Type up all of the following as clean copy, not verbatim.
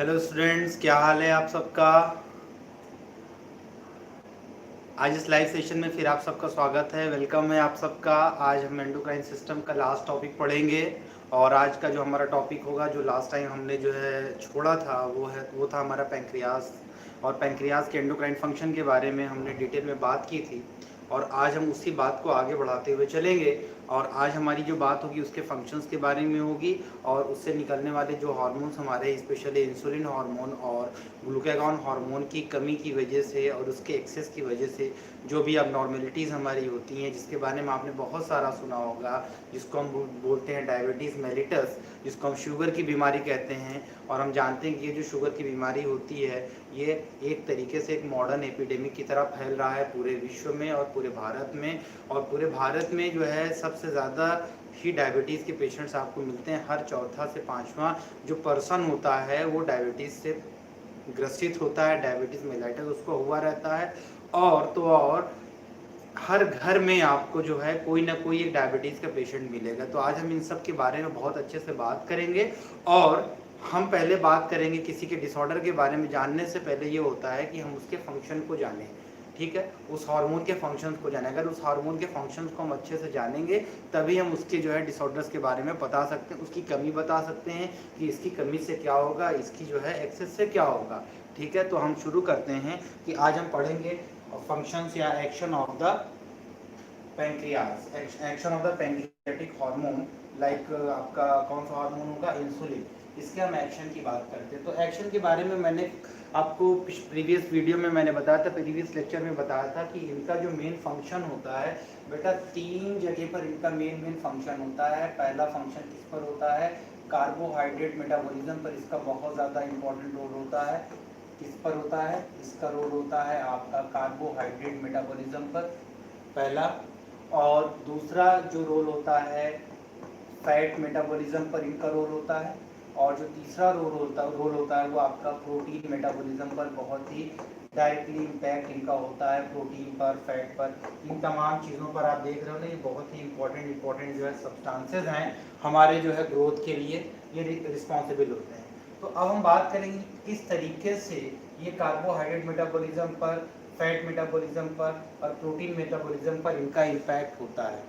Hello students, क्या हाल है आप सबका। आज इस लाइव सेशन में फिर आप सबका स्वागत है, वेलकम है आप सबका। आज हम एंडोक्राइन सिस्टम का लास्ट टॉपिक पढ़ेंगे और आज का जो हमारा टॉपिक होगा, जो लास्ट टाइम हमने जो है छोड़ा था, वो था हमारा पैंक्रियास। और पैंक्रियास के एंडोक्राइन फंक्शन के बारे में हमने डिटेल में बात की थी और आज हम उसी बात को आगे बढ़ाते हुए चलेंगे। और आज हमारी जो बात होगी उसके फंक्शंस के बारे में होगी और उससे निकलने वाले जो हार्मोन्स हमारे, स्पेशली इंसुलिन हार्मोन और ग्लूकागॉन हार्मोन की कमी की वजह से और उसके एक्सेस की वजह से जो भी अबनॉर्मेलिटीज़ हमारी होती हैं, जिसके बारे में आपने बहुत सारा सुना होगा, जिसको हम बोलते हैं डायबिटीज़ मेलिटस, जिसको हम शुगर की बीमारी कहते हैं। और हम जानते हैं कि ये जो शुगर की बीमारी होती है, ये एक तरीके से एक मॉडर्न एपिडेमिक की तरह फैल रहा है पूरे विश्व में और पूरे भारत में। और पूरे भारत में जो है सबसे ज़्यादा ही डायबिटीज़ के पेशेंट्स आपको मिलते हैं। हर चौथा से पाँचवा जो पर्सन होता है वो डायबिटीज़ से ग्रसित होता है, डायबिटीज़ मेलाइटस उसको हुआ रहता है। और तो और हर घर में आपको जो है कोई ना कोई एक डायबिटीज़ का पेशेंट मिलेगा। तो आज हम इन सब के बारे में बहुत अच्छे से बात करेंगे। और हम पहले बात करेंगे किसी के डिसऑर्डर के बारे में। जानने से पहले ये होता है कि हम उसके फंक्शन को जानें, ठीक है, उस हार्मोन के फंक्शंस को जानें। अगर उस हार्मोन के फंक्शंस को हम अच्छे से जानेंगे तभी हम उसके जो है डिसऑर्डर्स के बारे में बता सकते हैं, उसकी कमी बता सकते हैं कि इसकी कमी से क्या होगा, इसकी जो है एक्सेस से क्या होगा। ठीक है, तो हम शुरू करते हैं कि आज हम पढ़ेंगे फंक्शंस या action of the pancreas, action of the pancreatic hormone. Like आपका कौन सा हार्मोन होगा, इंसुलिन। इसके हम एक्शन की बात करते हैं। तो एक्शन के बारे में मैंने आपको प्रीवियस वीडियो में मैंने बताया था, प्रीवियस लेक्चर में बताया था कि इनका जो मेन फंक्शन होता है बेटा, 3 जगह पर इनका मेन फंक्शन होता है। पहला फंक्शन किस पर होता है, कार्बोहाइड्रेट मेटाबॉलिज्म पर इसका बहुत ज़्यादा इंपॉर्टेंट रोल होता है। किस पर होता है, इसका रोल होता है आपका कार्बोहाइड्रेट मेटाबॉलिज्म पर, पहला। और दूसरा जो रोल होता है फैट मेटाबॉलिज्म पर इनका रोल होता है। और जो तीसरा रोल होता है वो आपका प्रोटीन मेटाबॉलिज्म पर बहुत ही डायरेक्टली इम्पैक्ट इनका होता है, प्रोटीन पर, फैट पर। इन तमाम चीज़ों पर आप देख रहे हो ना, ये बहुत ही इंपॉर्टेंट जो है सब्सटेंसेस हैं हमारे जो है ग्रोथ के लिए, ये रिस्पॉन्सिबल होते हैं। तो अब हम बात करेंगे किस तरीके से ये कार्बोहाइड्रेट मेटाबॉलिज्म पर, फैट मेटाबॉलिज्म पर और प्रोटीन मेटाबॉलिज्म पर इनका इम्पैक्ट होता है।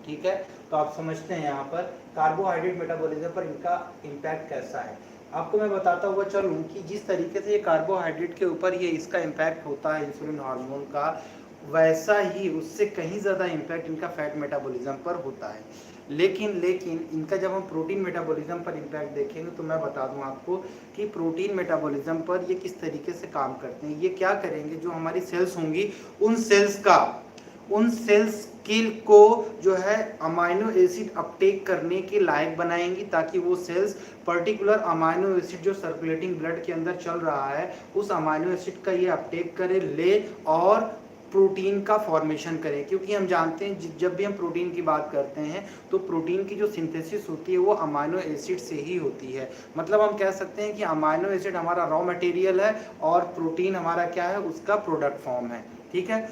ठीक है, तो आप समझते हैं यहाँ पर कार्बोहाइड्रेट मेटाबॉलिज्म पर इनका इम्पैक्ट कैसा है। आपको मैं बताता हुआ चलूँ कि जिस तरीके से ये कार्बोहाइड्रेट के ऊपर ये इसका इम्पैक्ट होता है इंसुलिन हार्मोन का, वैसा ही उससे कहीं ज़्यादा इम्पैक्ट इनका फैट मेटाबॉलिज्म पर होता है। लेकिन इनका जब हम प्रोटीन मेटाबॉलिज्म पर इम्पैक्ट देखेंगे तो मैं बता दूं आपको कि प्रोटीन मेटाबॉलिज्म पर ये किस तरीके से काम करते हैं। ये क्या करेंगे, जो हमारी सेल्स होंगी उन सेल्स को जो है अमाइनो एसिड अपटेक करने के लायक बनाएंगी, ताकि वो सेल्स पर्टिकुलर अमाइनो एसिड जो सर्कुलेटिंग ब्लड के अंदर चल रहा है उस अमाइनो एसिड का ये अपटेक करे, ले और प्रोटीन का फॉर्मेशन करें। क्योंकि हम जानते हैं जब भी हम प्रोटीन की बात करते हैं तो प्रोटीन की जो सिंथेसिस होती है वो अमाइनो एसिड से ही होती है। मतलब हम कह सकते हैं कि अमाइनो एसिड हमारा रॉ मटेरियल है और प्रोटीन हमारा क्या है, उसका प्रोडक्ट फॉर्म है। ठीक है,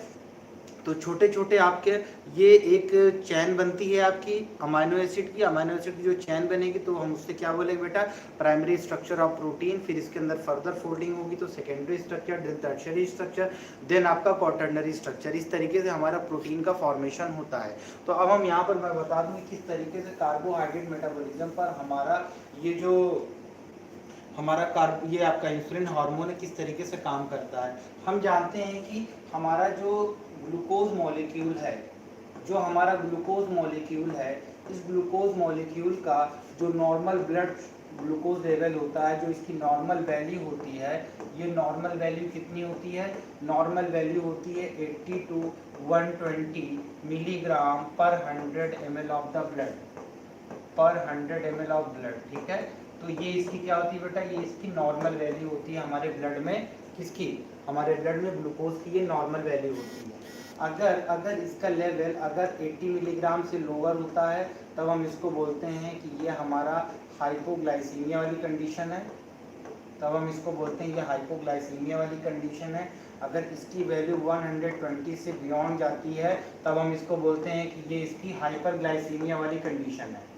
तो छोटे छोटे आपके ये एक चैन बनती है आपकी अमाइनो एसिड की। अमाइनो एसिड की जो चैन बनेगी तो हम उससे क्या बोलेंगे बेटा, प्राइमरी स्ट्रक्चर ऑफ प्रोटीन। फिर इसके अंदर फर्दर फोल्डिंग होगी तो secondary structure, then tertiary structure, then आपका क्वाटरनरी स्ट्रक्चर। इस तरीके से हमारा प्रोटीन का फॉर्मेशन होता है। तो अब हम यहाँ पर मैं बता दूँ किस तरीके से कार्बोहाइड्रेट मेटाबॉलिज्म पर हमारा ये जो ये आपका इंसुलिन हार्मोन है किस तरीके से काम करता है। हम जानते हैं कि हमारा जो ग्लूकोज मॉलिक्यूल है, जो हमारा ग्लूकोज मॉलिक्यूल है, इस ग्लूकोज मॉलिक्यूल का जो नॉर्मल ब्लड ग्लूकोज लेवल होता है, जो इसकी नॉर्मल वैल्यू होती है, ये नॉर्मल वैल्यू कितनी होती है, नॉर्मल वैल्यू होती है 80 to 120 मिलीग्राम पर 100 ml ऑफ द ब्लड, पर 100 ml ऑफ ब्लड। ठीक है, तो ये इसकी क्या होती है बेटा, ये इसकी नॉर्मल वैल्यू होती है हमारे ब्लड में। किसकी, हमारे ब्लड में ग्लूकोज की ये नॉर्मल वैल्यू होती है। अगर इसका लेवल अगर 80 मिलीग्राम से लोअर होता है तब हम इसको बोलते हैं कि ये हमारा हाइपोग्लाइसीमिया वाली कंडीशन है। तब हम इसको बोलते हैं ये हाइपोग्लाइसीमिया वाली कंडीशन है। अगर इसकी वैल्यू 120 से बियॉन्ड जाती है तब हम इसको बोलते हैं कि ये इसकी हाइपरग्लाइसीमिया वाली कंडीशन है।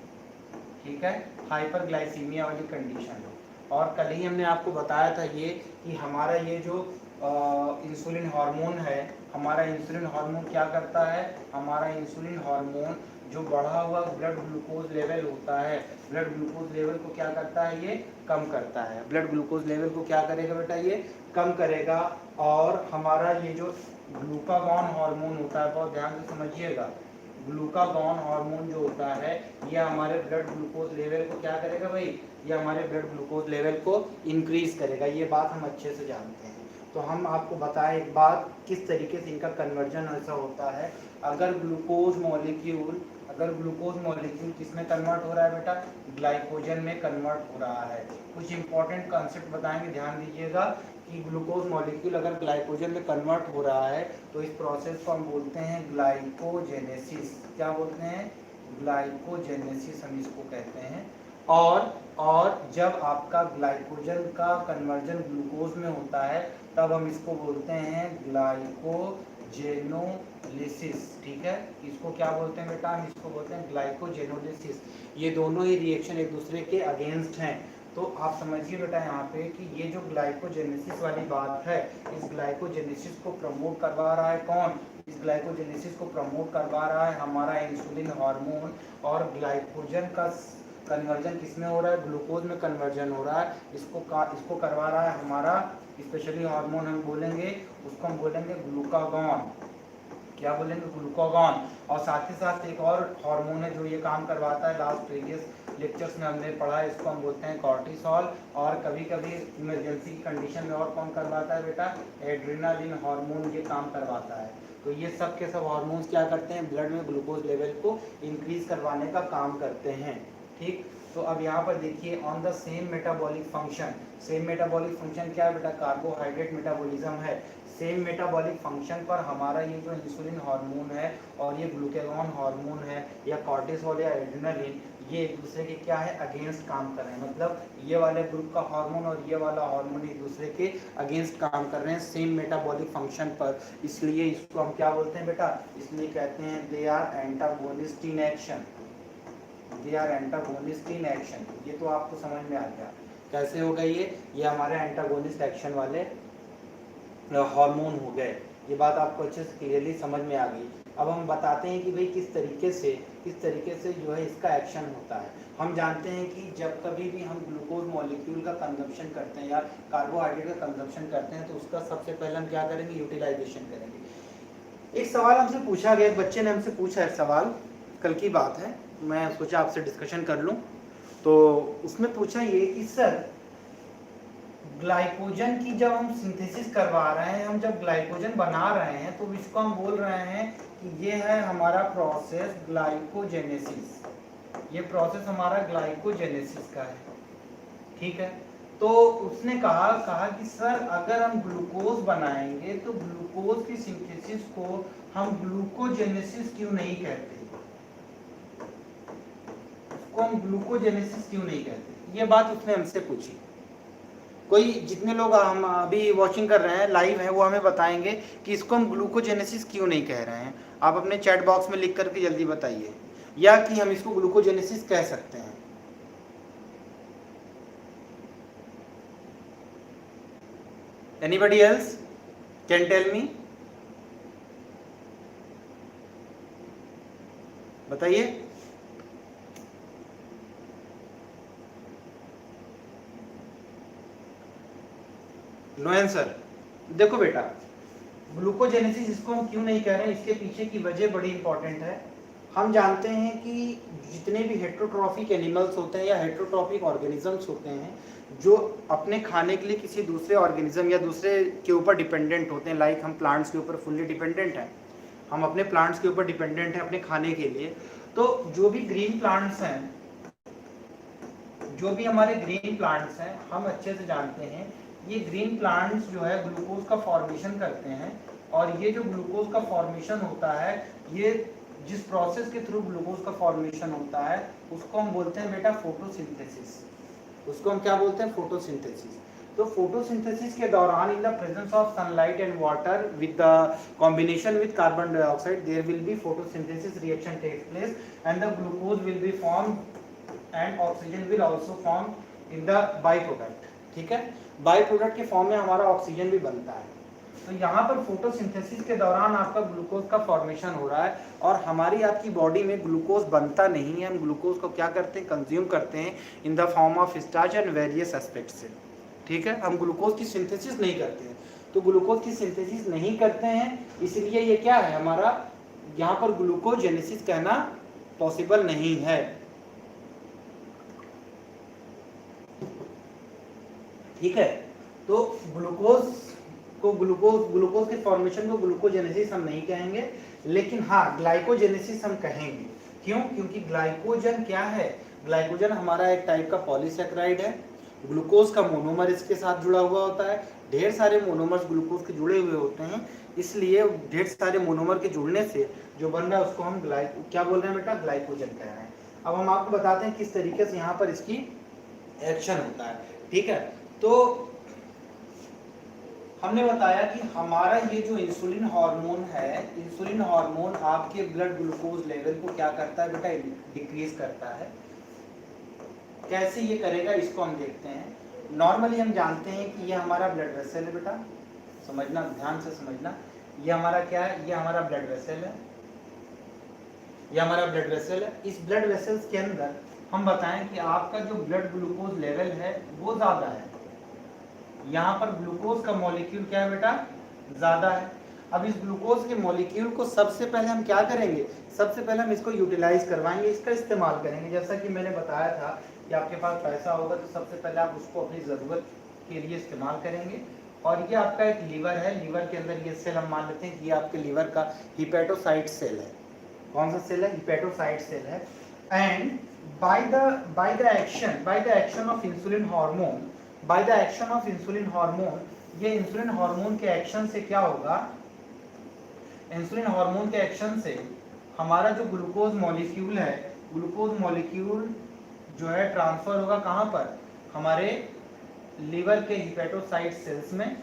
ठीक है, हाइपरग्लाइसीमिया वाली कंडीशन है। और कल ही हमने आपको बताया था ये कि हमारा ये जो इंसुलिन हार्मोन है, हमारा इंसुलिन हार्मोन क्या करता है, हमारा इंसुलिन हार्मोन जो बढ़ा हुआ ब्लड ग्लूकोज लेवल होता है, ब्लड ग्लूकोज लेवल को क्या करता है, ये कम करता है। ब्लड ग्लूकोज लेवल को क्या करेगा बेटा, ये कम करेगा। और हमारा ये जो ग्लूकागॉन हार्मोन होता है, बहुत ध्यान से समझिएगा, ग्लूकागॉन हार्मोन जो होता है ये हमारे ब्लड ग्लूकोज लेवल को क्या करेगा भाई, ये हमारे ब्लड ग्लूकोज लेवल को इंक्रीज करेगा। ये बात हम अच्छे से जानते हैं। तो हम आपको बताएं एक बात, किस तरीके से इनका कन्वर्जन ऐसा होता है। अगर ग्लूकोज मॉलिक्यूल किसमें कन्वर्ट हो रहा है बेटा, ग्लाइकोजन में कन्वर्ट हो रहा है। कुछ इंपॉर्टेंट कॉन्सेप्ट बताएंगे, ध्यान दीजिएगा कि ग्लूकोज मॉलिक्यूल अगर ग्लाइकोजन में कन्वर्ट हो रहा है तो इस प्रोसेस को हम बोलते हैं ग्लाइकोजेनेसिस। क्या बोलते हैं, ग्लाइकोजेनेसिस हम इसको कहते हैं। और जब आपका ग्लाइकोजन का कन्वर्जन ग्लूकोज में होता है तब हम इसको बोलते हैं ग्लाइकोजेनोलिसिस। ठीक है, इसको क्या बोलते हैं बेटा, हम इसको बोलते हैं ग्लाइकोजेनोलिसिस। ये दोनों ही रिएक्शन एक दूसरे के अगेंस्ट हैं। तो आप समझिए बेटा यहाँ पे कि ये जो ग्लाइकोजेनेसिस वाली बात है, इस ग्लाइकोजेनेसिस को प्रमोट करवा रहा है कौन, इस ग्लाइकोजेनेसिस को प्रमोट करवा रहा है हमारा इंसुलिन हार्मोन। और ग्लाइकोजन का कन्वर्जन किसमें हो रहा है, ग्लूकोज में कन्वर्जन हो रहा है। इसको करवा रहा है हमारा स्पेशली हार्मोन हम बोलेंगे, उसको हम बोलेंगे ग्लूकागॉन। क्या बोलेंगे, ग्लूकागॉन। और साथ ही साथ एक और हार्मोन है जो ये काम करवाता है, लास्ट प्रीवियस लेक्चर्स में हमने पढ़ा है, इसको हम बोलते हैं कॉर्टिसोल। और कभी कभी इमरजेंसी की कंडीशन में और कौन करवाता है बेटा, एड्रेनालिन हार्मोन ये काम करवाता है। तो ये सब के सब हार्मोन्स क्या करते हैं, ब्लड में ग्लूकोज लेवल को इंक्रीज करवाने का काम करते हैं। ठीक, तो अब यहाँ पर देखिए on the same metabolic function, same metabolic function क्या है बेटा, कार्बोहाइड्रेट मेटाबॉलिज्म है। सेम मेटाबॉलिक फंक्शन पर हमारा ये जो इंसुलिन हार्मोन है और ये ग्लूकागॉन हार्मोन है या कॉर्टिसोल या एड्रेनालिन, ये एक दूसरे के क्या है, अगेंस्ट काम कर रहे हैं। मतलब ये वाले ग्रुप का हार्मोन और ये वाला हार्मोन एक दूसरे के अगेंस्ट काम कर रहे हैं सेम मेटाबॉलिक फंक्शन पर। इसलिए इसको हम क्या बोलते हैं बेटा, इसलिए कहते हैं they are antagonist in action, they are antagonist in action. ये तो आपको समझ में आ गया कैसे हो गई ये हमारे एंटागोनिस्ट एक्शन वाले हार्मोन हो गए। ये बात आपको अच्छे से क्लियरली समझ में आ गई। अब हम बताते हैं कि भाई किस तरीके से जो है इसका एक्शन होता है। हम जानते हैं कि जब कभी भी हम ग्लूकोज मॉलिक्यूल का कंजप्शन करते हैं या कार्बोहाइड्रेट का कंजप्शन करते हैं तो उसका सबसे पहले हम क्या करेंगे, यूटिलाइजेशन करेंगे। एक सवाल हमसे पूछा गया, एक बच्चे ने हमसे पूछा है सवाल, कल की बात है, मैं सोचा आपसे डिस्कशन कर लूं। तो उसमें पूछा ये कि सर ग्लाइकोजन की जब हम सिंथेसिस करवा रहे हैं, हम जब ग्लाइकोजन बना रहे हैं तो इसको हम बोल रहे हैं कि ये है हमारा प्रोसेस ग्लाइकोजेनेसिस। ये प्रोसेस हमारा ग्लाइकोजेनेसिस का है। ठीक है, तो उसने कहा कि सर अगर हम ग्लूकोज बनाएंगे तो ग्लूकोज की सिंथेसिस को हम ग्लूकोजेनेसिस क्यों नहीं कहते, उसको हम ग्लूकोजेनेसिस क्यों नहीं कहते। ये बात उसने हमसे पूछी। कोई जितने लोग हम अभी वॉचिंग कर रहे हैं, लाइव हैं, वो हमें बताएंगे कि इसको हम ग्लूकोजेनेसिस क्यों नहीं कह रहे हैं। आप अपने चैट बॉक्स में लिख करके जल्दी बताइए, या कि हम इसको ग्लूकोजेनेसिस कह सकते हैं। Anybody else can tell me, बताइए। No answer. देखो बेटा, ग्लूकोजेनेसिस इसको हम क्यों नहीं कह रहे हैं, इसके पीछे की वजह बड़ी इंपॉर्टेंट है। हम जानते हैं कि जितने भी हेट्रोट्रॉफिक एनिमल्स होते हैं या हेट्रोट्रॉफिक ऑर्गेनिजम्स होते हैं जो अपने खाने के लिए किसी दूसरे ऑर्गेनिज्म या दूसरे के ऊपर डिपेंडेंट होते हैं, लाइक हम प्लांट्स के ऊपर फुल्ली डिपेंडेंट हैं, हम अपने प्लांट्स के ऊपर डिपेंडेंट हैं अपने खाने के लिए। तो जो भी ग्रीन प्लांट्स हैं, जो भी हमारे ग्रीन प्लांट्स हैं, हम अच्छे से जानते हैं ये ग्रीन प्लांट्स जो है ग्लूकोज का फॉर्मेशन करते हैं। और ये जो ग्लूकोज का फॉर्मेशन होता है, ये जिस प्रोसेस के थ्रू ग्लूकोज का फॉर्मेशन होता है उसको हम बोलते हैं बेटा फोटोसिंथेसिस। उसको हम क्या बोलते हैं, फोटोसिंथेसिस। तो फोटोसिंथेसिस के दौरान in the presence of sunlight and water with the combination with carbon dioxide there will be photosynthesis reaction takes place and the glucose will be formed and oxygen will also form in the by product, ठीक है। By product के form में हमारा oxygen भी बनता है। तो यहाँ पर फोटोसिंथेसिस के दौरान आपका ग्लूकोज का फॉर्मेशन हो रहा है और हमारी आपकी बॉडी में ग्लूकोज बनता नहीं है। हम ग्लूकोज को क्या करते हैं, कंज्यूम करते हैं in the form of starch and various aspect से, ठीक है। हम ग्लूकोज की सिंथेसिस नहीं करते हैं, तो ग्लूकोज की सिंथेसिस नहीं करते हैं, इसलिए ये क्या है हमारा यहाँ पर ग्लूकोजेनेसिस कहना पॉसिबल नहीं है, ठीक है। तो ग्लूकोज के फॉर्मेशन को ग्लूकोजेनेसिस हम नहीं कहेंगे, लेकिन हाँ ग्लाइकोजेनेसिस हम कहेंगे। क्यों? क्योंकि ग्लाइकोजन क्या है, ग्लाइकोजन हमारा एक टाइप का पॉलीसैकेराइड है। ग्लूकोज का मोनोमर इसके साथ जुड़ा हुआ होता है, ढेर सारे मोनोमर्स ग्लूकोज के जुड़े हुए होते हैं, इसलिए ढेर सारे मोनोमर के जुड़ने से जो बन रहा है उसको हम क्या बोल रहे हैं बेटा, ग्लाइकोजन कह रहे हैं। अब हम आपको बताते हैं किस तरीके से यहाँ पर इसकी एक्शन होता है, ठीक है। तो हमने बताया कि हमारा ये जो इंसुलिन हार्मोन है, इंसुलिन हार्मोन आपके ब्लड ग्लूकोज लेवल को क्या करता है बेटा, डिक्रीज करता है। कैसे ये करेगा इसको हम देखते हैं। नॉर्मली हम जानते हैं कि ये हमारा ब्लड वेसल है बेटा, समझना, ध्यान से समझना। ये हमारा क्या है, ये हमारा ब्लड वेसल है, ये हमारा ब्लड वेसल है। इस ब्लड वेसल्स के अंदर हम बताएं कि आपका जो ब्लड ग्लूकोज लेवल है वो ज्यादा है, यहाँ पर ग्लूकोज का मॉलिक्यूल क्या है बेटा, ज्यादा है। अब इस ग्लूकोज के मॉलिक्यूल को सबसे पहले हम क्या करेंगे, सबसे पहले हम इसको यूटिलाइज करवाएंगे, इसका इस्तेमाल करेंगे। जैसा कि मैंने बताया था कि आपके पास पैसा होगा तो सबसे पहले आप उसको अपनी ज़रूरत के लिए इस्तेमाल करेंगे। और ये आपका एक लीवर है, लीवर के अंदर ये सेल हम मान लेते हैं कि ये आपके लीवर का हिपेटोसाइट सेल है। कौन सा सेल है, हिपेटोसाइट सेल है। And by the action of insulin hormone, by the action of insulin hormone, ये इंसुलिन हार्मोन के एक्शन से क्या होगा, इंसुलिन हार्मोन के एक्शन से हमारा जो ग्लूकोज मॉलिक्यूल है, ग्लूकोज मॉलिक्यूल जो है ट्रांसफर होगा कहाँ पर, हमारे लीवर के हिपेटोसाइट सेल्स में।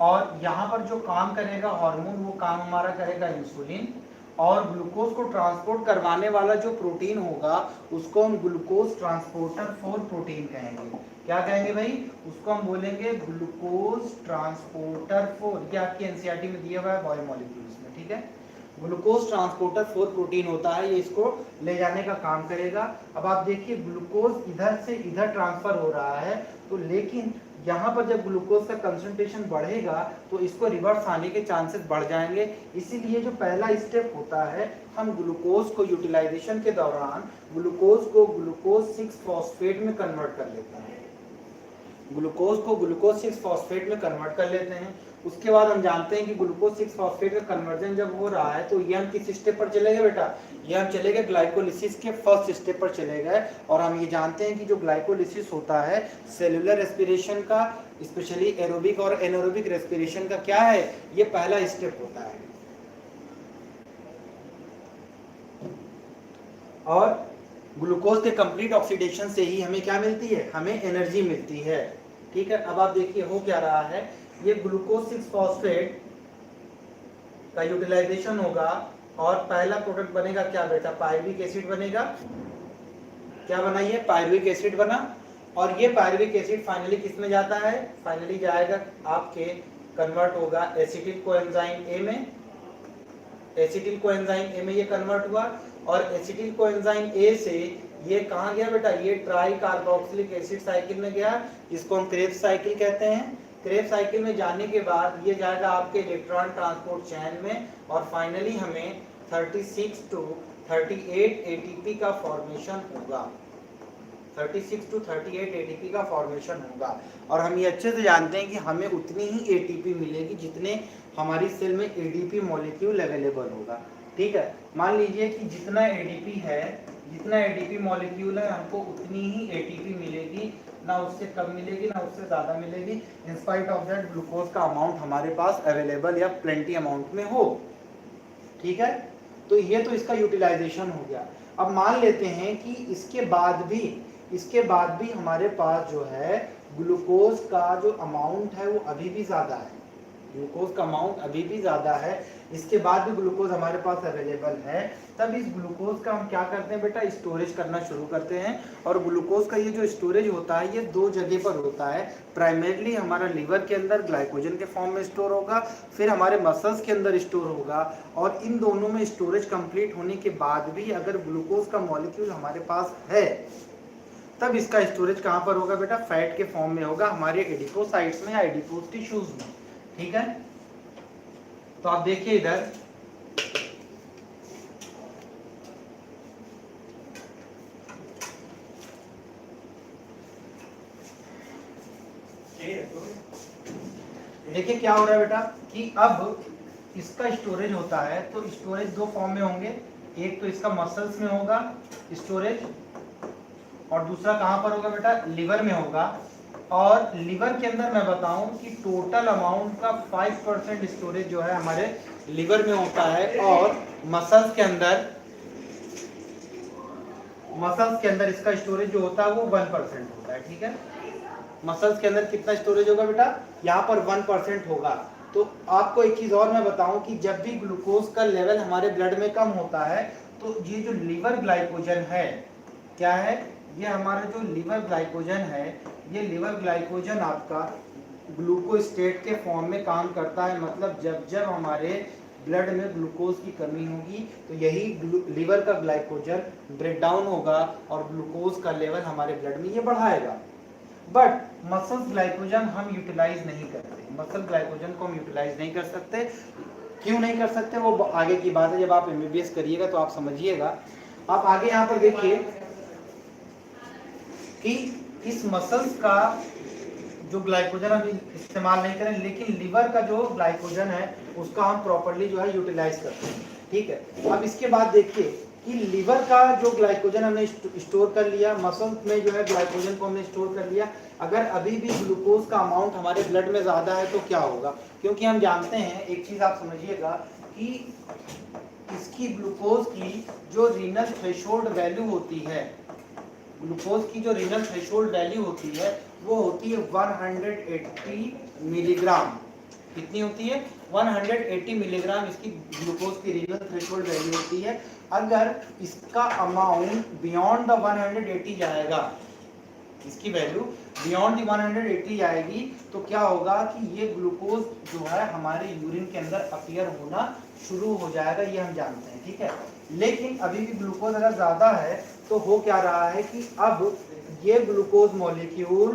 और यहाँ पर जो काम करेगा हार्मोन, वो काम हमारा करेगा इंसुलिन। और ग्लूकोज को ट्रांसपोर्ट करवाने वाला जो प्रोटीन होगा उसको हम ग्लूकोज ट्रांसपोर्टर 4 प्रोटीन कहेंगे। क्या कहेंगे भाई, उसको हम बोलेंगे ग्लूकोज ट्रांसपोर्टर 4। ये आपकी एनसीईआरटी में दिया हुआ है बायोमोलिक्यूल्स में, ठीक है। ग्लूकोज ट्रांसपोर्टर 4 प्रोटीन होता है, ये इसको ले जाने का काम करेगा। अब आप देखिए ग्लूकोज इधर से इधर ट्रांसफर हो रहा है, तो लेकिन यहाँ पर जब ग्लूकोज का कंसंट्रेशन बढ़ेगा तो इसको रिवर्स आने के चांसेस बढ़ जाएंगे। इसीलिए जो पहला स्टेप होता है, हम ग्लूकोज को यूटिलाइजेशन के दौरान ग्लूकोज को ग्लूकोज 6 फॉस्फेट में कन्वर्ट कर लेते हैं, ग्लूकोज को ग्लूकोज 6 फॉस्फेट में कन्वर्ट कर लेते हैं। उसके बाद हम जानते हैं कि ग्लूकोज 6 फॉस्फेट का कन्वर्जन जब हो रहा है तो ये हम किस स्टेप पर चले गए बेटा, ये हम चले गए ग्लाइकोलिसिस के फर्स्ट स्टेप पर चले गए। और हम ये जानते हैं कि जो ग्लाइकोलिसिस होता है सेलुलर रेस्पिरेशन का, स्पेशली एरोबिक और एनारोबिक रेस्पिरेशन का क्या है, ये पहला स्टेप होता है। और ग्लूकोज के कंप्लीट ऑक्सीडेशन से ही हमें क्या मिलती है, हमें एनर्जी मिलती है, ठीक है। अब आप देखिए हो क्या रहा है, ये ग्लूकोज 6 फॉस्फेट का यूटिलाइजेशन होगा और पहला प्रोडक्ट बनेगा क्या बेटा, पायरुविक एसिड बनेगा। क्या बना, ये पायरुविक एसिड बना। और ये पायरुविक एसिड फाइनली किस में जाता है, फाइनली जाएगा आपके, कन्वर्ट होगा एसिटिल कोएंजाइम ए में, एसिटिल कोएंजाइम ए में ये कन्वर्ट हुआ। और एसिटिल कोएंजाइम ए से ये कहाँ गया बेटा, ये ट्राई कार्बोक्सिलिक एसिड साइकिल में गया, जिसको हम क्रेब्स साइकिल कहते हैं। क्रेब्स साइकिल में जाने के बाद ये जाएगा आपके इलेक्ट्रॉन ट्रांसपोर्ट चैन में और फाइनली हमें 36 to 38 एटीपी का फॉर्मेशन होगा, 36 to 38 एटीपी का फॉर्मेशन होगा। और हम ये अच्छे से जानते हैं कि हमें उतनी ही एटीपी मिलेगी जितने हमारी सेल में एडीपी मॉलिक्यूल अवेलेबल होगा, ठीक है। मान लीजिए कि जितना एडीपी है, जितना एडीपी मॉलिक्यूल है, हमको उतनी ही एटीपी मिलेगी, ना उससे कम मिलेगी ना उससे ज़्यादा मिलेगी, in spite of that glucose का अमाउंट हमारे पास अवेलेबल या प्लेंटी अमाउंट में हो, ठीक है। तो ये तो इसका यूटिलाइजेशन हो गया। अब मान लेते हैं कि इसके बाद भी हमारे पास जो है ग्लूकोज का जो अमाउंट है वो अभी भी ज़्यादा है, ग्लूकोज का अमाउंट अभी भी ज़्यादा है, इसके बाद भी ग्लूकोज हमारे पास अवेलेबल है, तब इस ग्लूकोज का हम क्या करते हैं बेटा, स्टोरेज करना शुरू करते हैं। और ग्लूकोज का ये जो स्टोरेज होता है ये दो जगह पर होता है। प्राइमरीली हमारा लीवर के अंदर ग्लाइकोजन के फॉर्म में स्टोर होगा, फिर हमारे मसल्स के अंदर स्टोर होगा। और इन दोनों में स्टोरेज कंप्लीट होने के बाद भी अगर ग्लूकोज का मॉलिक्यूल हमारे पास है, तब इसका स्टोरेज कहाँ पर होगा बेटा, फैट के फॉर्म में होगा, हमारे एडिपोसाइट्स में या एडिपोज टिश्यूज में। ठीक है, तो आप देखिए इधर देखिए क्या हो रहा है बेटा कि अब इसका स्टोरेज होता है तो स्टोरेज दो फॉर्म में होंगे, एक तो इसका मसल्स में होगा स्टोरेज, और दूसरा कहां पर होगा बेटा, लिवर में होगा। और लिवर के अंदर मैं बताऊं कि टोटल अमाउंट का 5% स्टोरेज जो है हमारे लिवर में होता है, और मसल्स के अंदर इसका स्टोरेज जो होता है वो 1% होता है। ठीक है, मसल्स के अंदर कितना स्टोरेज होगा बेटा, यहाँ पर 1% होगा। तो आपको एक चीज और मैं बताऊं कि जब भी ग्लूकोज का लेवल हमारे ब्लड में कम होता है तो ये जो लिवर ग्लाइकोजन है, क्या है, ये हमारा जो लिवर ग्लाइकोजन है, ये लिवर ग्लाइकोजन आपका ग्लूकोस्टेट के फॉर्म में काम करता है। मतलब जब जब हमारे ब्लड में ग्लूकोज की कमी होगी तो यही लिवर का ग्लाइकोजन ब्रेक डाउन होगा और ग्लूकोज का लेवल हमारे ब्लड में ये बढ़ाएगा। बट मसल ग्लाइकोजन हम यूटिलाइज नहीं करते, मसल ग्लाइकोजन को हम यूटिलाइज नहीं कर सकते। क्यों नहीं कर सकते वो आगे की बात है, जब आप एमबीबीएस करिएगा तो आप समझिएगा। आप आगे यहाँ पर देखिए कि इस मसल्स का जो ग्लाइकोजन हम इस्तेमाल नहीं करें, लेकिन लिवर का जो ग्लाइकोजन है उसका हम प्रॉपर्ली जो है यूटिलाइज करते हैं। ठीक है, अब इसके बाद देखिए कि लिवर का जो ग्लाइकोजन हमने स्टोर कर लिया, मसल में जो है ग्लाइकोजन को हमने स्टोर कर लिया, अगर अभी भी ग्लूकोज का अमाउंट हमारे ब्लड में ज़्यादा है तो क्या होगा, क्योंकि हम जानते हैं, एक चीज़ आप समझिएगा कि इसकी ग्लूकोज की जो रीनल थ्रेशोल्ड वैल्यू होती है, ग्लूकोज की जो रीनल थ्रेशोल्ड वैल्यू होती है वो होती है 180 मिलीग्राम। कितनी होती है, 180 मिलीग्राम इसकी ग्लूकोज की रीनल थ्रेशोल्ड वैल्यू होती है। अगर इसका अमाउंट बियॉन्ड द 180 जाएगा, इसकी वैल्यू बियॉन्ड द 180 जाएगी तो क्या होगा कि ये ग्लूकोज जो है हमारे यूरिन के अंदर अपीयर होना शुरू हो जाएगा, ये हम जानते हैं। ठीक है, लेकिन अभी भी ग्लूकोज अगर ज़्यादा है तो हो क्या रहा है कि अब ये ग्लूकोज मॉलिक्यूल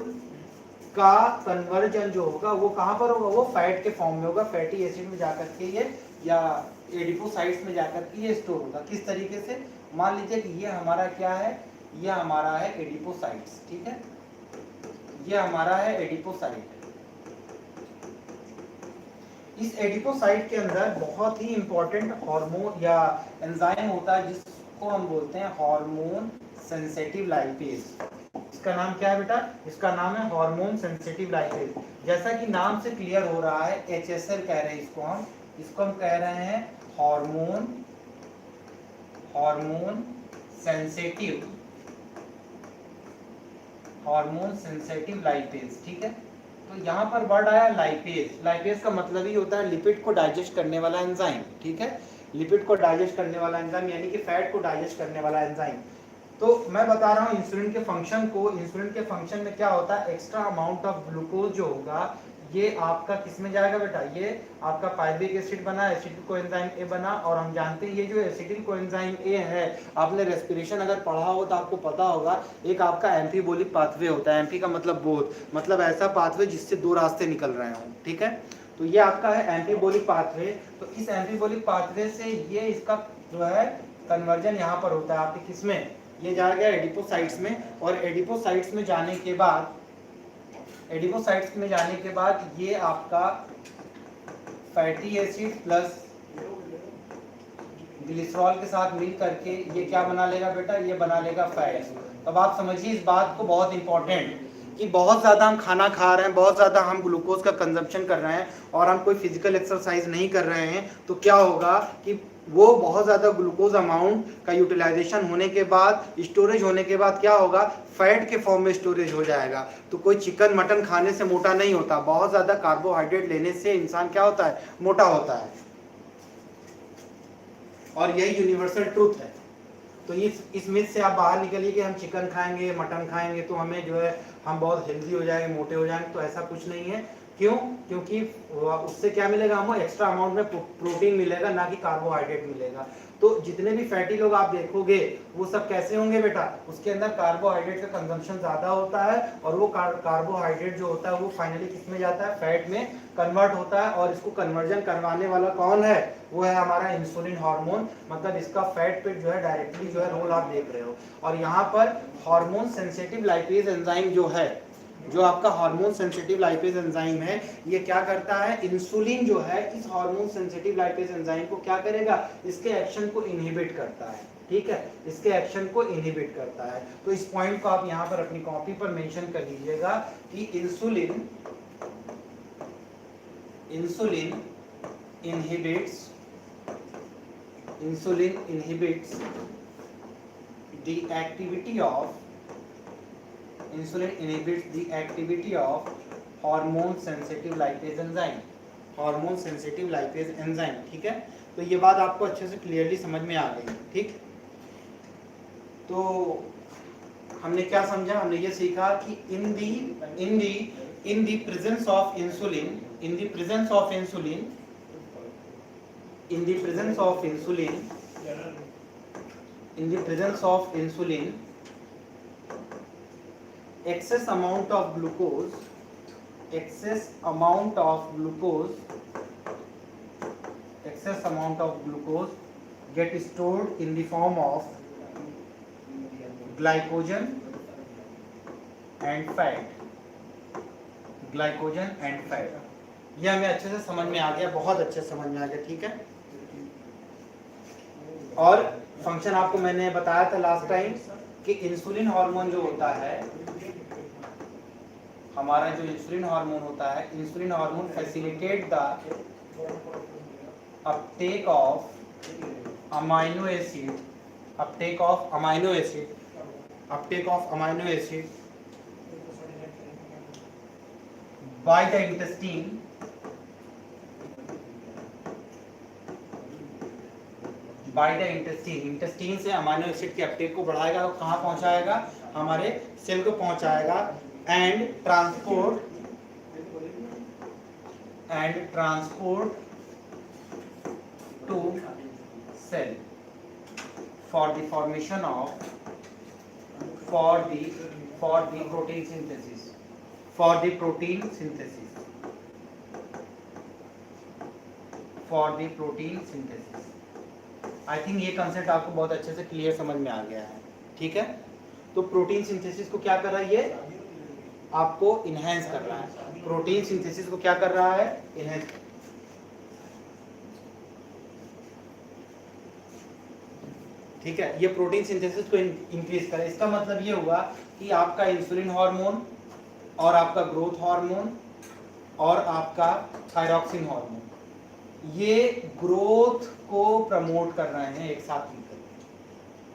का कन्वर्जन जो होगा वो कहाँ पर होगा, वो फैट के फॉर्म में होगा, फैटी एसिड में जाकर के ये, या एडिपोसाइट्स में जाकर के ये स्टोर होगा। किस तरीके से, मान लीजिए कि ये हमारा क्या है, ये हमारा है एडिपोसाइट्स। ठीक है, ये हमारा है एडिपोसाइट। इस एडिपोसाइट के अंदर बहुत ही इंपॉर्टेंट हार्मोन या एंजाइम होता है जिसको हम बोलते हैं हार्मोन सेंसिटिव लाइपेज। इसका नाम क्या है बेटा, इसका नाम है हार्मोन सेंसिटिव लाइपेज। जैसा कि नाम से क्लियर हो रहा है, HSL कह रहे हैं इसको हम कह रहे हैं हार्मोन सेंसिटिव लाइपेज। ठीक है, तो यहाँ पर वर्ड आया लाइपेज। लाइपेज का मतलब ही होता है लिपिड को डाइजेस्ट करने वाला एंजाइम। ठीक है, लिपिड को डाइजेस्ट करने वाला एंजाइम यानी कि फैट को डाइजेस्ट करने वाला एंजाइम। तो मैं बता रहा हूँ इंसुलिन के फंक्शन को। इंसुलिन के फंक्शन में क्या होता है, एक्स्ट्रा अमाउंट ऑफ ग्लूकोज जो होगा ये आपका किस में जाएगा बेटा, ये आपका पाइरुविक एसिड बना, एसिटिल कोएंजाइम ए बना, और हम जानते हैं ये जो एसिटिल कोएंजाइम ए है, आपने रेस्पिरेशन अगर पढ़ा हो तो आपको पता होगा, एक आपका एम्फीबोलिक पाथवे होता है। एम्फी का मतलब बोथ, मतलब ऐसा पाथवे जिससे दो रास्ते निकल रहे हों। ठीक है, तो ये आपका है एम्फीबोलिक पाथवे। तो इस एम्फीबोलिक पाथवे से ये इसका जो है कन्वर्जन यहाँ पर होता है आपके किसमें, ये जाएगा एडिपोसाइट्स में, और एडिपोसाइट्स में जाने के बाद ये आपका फैटी एसिड प्लस ग्लिसरॉल के साथ मिल करके ये क्या बना लेगा बेटा, ये बना लेगा फैट। अब आप समझिए इस बात को, बहुत इंपॉर्टेंट, कि बहुत ज़्यादा हम खाना खा रहे हैं, बहुत ज़्यादा हम ग्लूकोज का कंजम्पशन कर रहे हैं और हम कोई फिजिकल एक्सरसाइज नहीं कर रहे हैं, तो क्या होगा कि वो बहुत ज़्यादा ग्लूकोज अमाउंट का यूटिलाइजेशन होने के बाद, स्टोरेज होने के बाद क्या होगा, फैट के फॉर्म में स्टोरेज हो जाएगा। तो कोई चिकन मटन खाने से मोटा नहीं होता, बहुत ज़्यादा कार्बोहाइड्रेट लेने से इंसान क्या होता है, मोटा होता है। और यही यूनिवर्सल ट्रूथ है। तो इस मिथ से आप बाहर निकलिए कि हम चिकन खाएंगे, मटन खाएंगे तो हमें जो है हम बहुत हेल्दी हो जाएंगे, मोटे हो जाएंगे, तो ऐसा कुछ नहीं है। क्यों? क्योंकि उससे क्या मिलेगा, हमें एक्स्ट्रा अमाउंट में प्रोटीन मिलेगा, ना कि कार्बोहाइड्रेट मिलेगा। तो जितने भी फैटी लोग आप देखोगे वो सब कैसे होंगे बेटा, उसके अंदर कार्बोहाइड्रेट का कंजम्पशन ज्यादा होता है और वो कार्बोहाइड्रेट जो होता है वो फाइनली किसमें जाता है, फैट में कन्वर्ट होता है। और इसको कन्वर्जन करवाने वाला कौन है, वो है हमारा इंसुलिन हार्मोन। मतलब इसका फैट पे जो है डायरेक्टली जो है रोल आप देख रहे हो। और यहाँ पर हार्मोन सेंसिटिव लाइपेज एंजाइम जो है, जो आपका हार्मोन सेंसिटिव लाइपेज एंजाइम है, ये क्या करता है, इंसुलिन जो है इस हार्मोन सेंसिटिव लाइपेज एंजाइम को क्या करेगा, इसके एक्शन को इनहिबिट करता है। ठीक है, इसके एक्शन को इनहिबिट करता है। तो इस पॉइंट को आप यहाँ पर अपनी कॉपी पर मेंशन कर लीजिएगा कि insulin inhibits the activity of hormone sensitive lipase enzyme। ठीक है, तो ये बात आपको अच्छे से क्लियरली समझ में आ गई। ठीक, तो हमने क्या समझा, हमने ये सीखा कि in the presence of insulin, excess amount of glucose get stored in the form of glycogen and fat। ये हमें अच्छे से समझ में आ गया, बहुत अच्छे से समझ में आ गया। ठीक है, और फंक्शन आपको मैंने बताया था लास्ट टाइम कि इंसुलिन हार्मोन जो होता है, हमारा जो इंसुलिन हार्मोन होता है, insulin hormone facilitate the uptake of amino acid by the intestine intestine से अमाइनो एसिड के अपटेक को बढ़ाएगा और कहाँ पहुंचाएगा, हमारे सेल को पहुंचाएगा। And transport to cell for the formation of for the protein synthesis I think ये कंसेप्ट आपको बहुत अच्छे से क्लियर समझ में आ गया है। ठीक है, तो प्रोटीन सिंथेसिस को क्या कर रहा है, ये आपको इनहेंस कर रहा है। प्रोटीन सिंथेसिस को क्या कर रहा है, इनहेंस। ठीक है, ये प्रोटीन सिंथेसिस को इंक्रीज करे। इसका मतलब ये हुआ कि आपका इंसुलिन हार्मोन और आपका ग्रोथ हार्मोन और आपका थायरॉक्सिन हार्मोन, ये ग्रोथ को प्रमोट कर रहे हैं एक साथ मिलकर।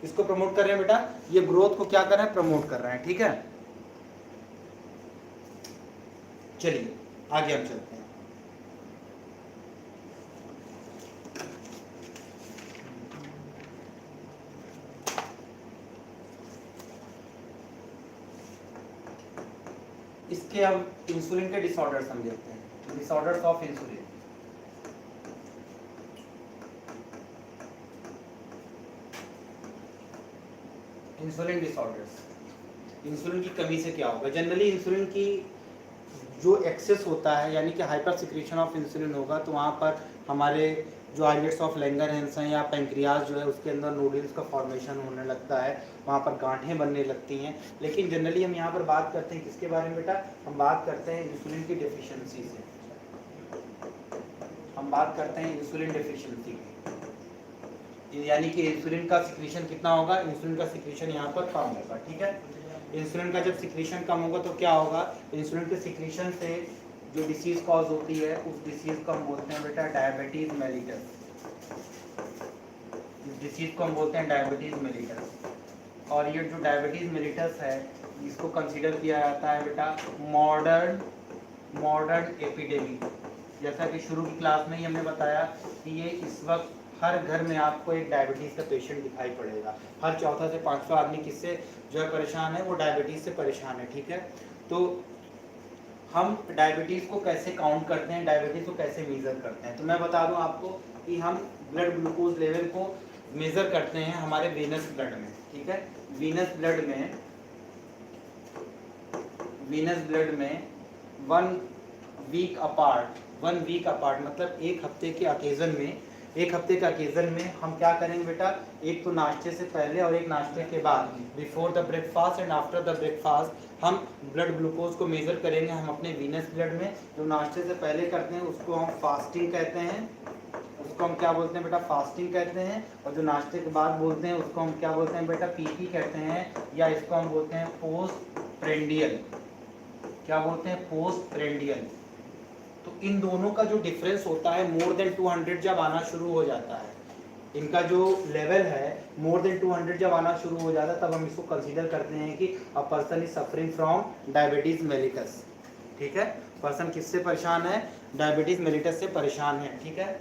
किसको प्रमोट कर रहे हैं बेटा, ये ग्रोथ को क्या कर रहे हैं, प्रमोट कर रहे हैं। ठीक है, चलिए आगे हम चलते हैं। इसके अब इंसुलिन के डिसऑर्डर समझते हैं, disorders of insulin. Insulin disorders, insulin की कमी से क्या होगा। जनरली इंसुलिन की जो एक्सेस होता है, यानी कि हाइपर सिक्रीशन ऑफ इंसुलिन होगा, तो वहाँ पर हमारे जो आइलेट्स ऑफ लैंगरहैंस हैं या पेंक्रियाज जो है उसके अंदर नोडल्स का फॉर्मेशन होने लगता है, वहाँ पर गांठें बनने लगती हैं। लेकिन जनरली हम यहाँ पर बात करते हैं किसके बारे में बेटा, हम बात करते हैं इंसुलिन की डेफिशिएंसी से। हम बात करते हैं इंसुलिन डेफिशिएंसी की, यानी कि इंसुलिन का सिक्रीशन कितना होगा, इंसुलिन का सिक्रीशन यहाँ पर कम होगा। ठीक है, इंसुलिन का जब सिक्रीशन कम होगा तो क्या होगा, इंसुलिन के सिक्रीशन से जो डिसीज कॉज होती है उस डिसीज को हम बोलते हैं बेटा डायबिटीज मेलिटस। इस डिसीज को हम बोलते हैं डायबिटीज मेलिटस। और ये जो डायबिटीज मेलिटस है इसको कंसीडर किया जाता है बेटा मॉडर्न एपिडेमिक। जैसा कि शुरू की क्लास में ही हमने बताया कि ये इस वक्त हर घर में आपको एक डायबिटीज का पेशेंट दिखाई पड़ेगा। हर चौथा से पांचवा आदमी किससे जो है परेशान है, वो डायबिटीज से परेशान है। ठीक है, तो हम डायबिटीज को कैसे काउंट करते हैं, डायबिटीज को कैसे मेजर करते हैं, तो मैं बता दूं आपको कि हम ब्लड ग्लूकोज लेवल को मेजर करते हैं हमारे वेनस ब्लड में। ठीक है, वीनस ब्लड में 1 वीक अपार्ट मतलब एक हफ्ते के अकेजन में हम क्या करेंगे बेटा, एक तो नाश्ते से पहले और एक नाश्ते के बाद, before the breakfast and after the breakfast हम ब्लड ग्लूकोज को मेजर करेंगे। हम अपने वीनस ब्लड में जो नाश्ते से पहले करते हैं उसको हम फास्टिंग कहते हैं, उसको हम क्या बोलते हैं बेटा, फास्टिंग कहते हैं। और जो नाश्ते के बाद बोलते हैं उसको हम क्या बोलते हैं बेटा, पीपी कहते हैं, या इसको हम बोलते हैं पोस्ट प्रेंडियल। क्या बोलते हैं, पोस्ट प्रेंडियल। तो इन दोनों का जो डिफरेंस होता है मोर देन 200 जब आना शुरू हो जाता है, इनका जो लेवल है मोर देन 200 जब आना शुरू हो जाता है, तब हम इसको कंसीडर करते हैं कि a person is suffering from diabetes mellitus. ठीक है, पर्सन किससे परेशान है, डायबिटीज मेलिटस से परेशान है। ठीक है,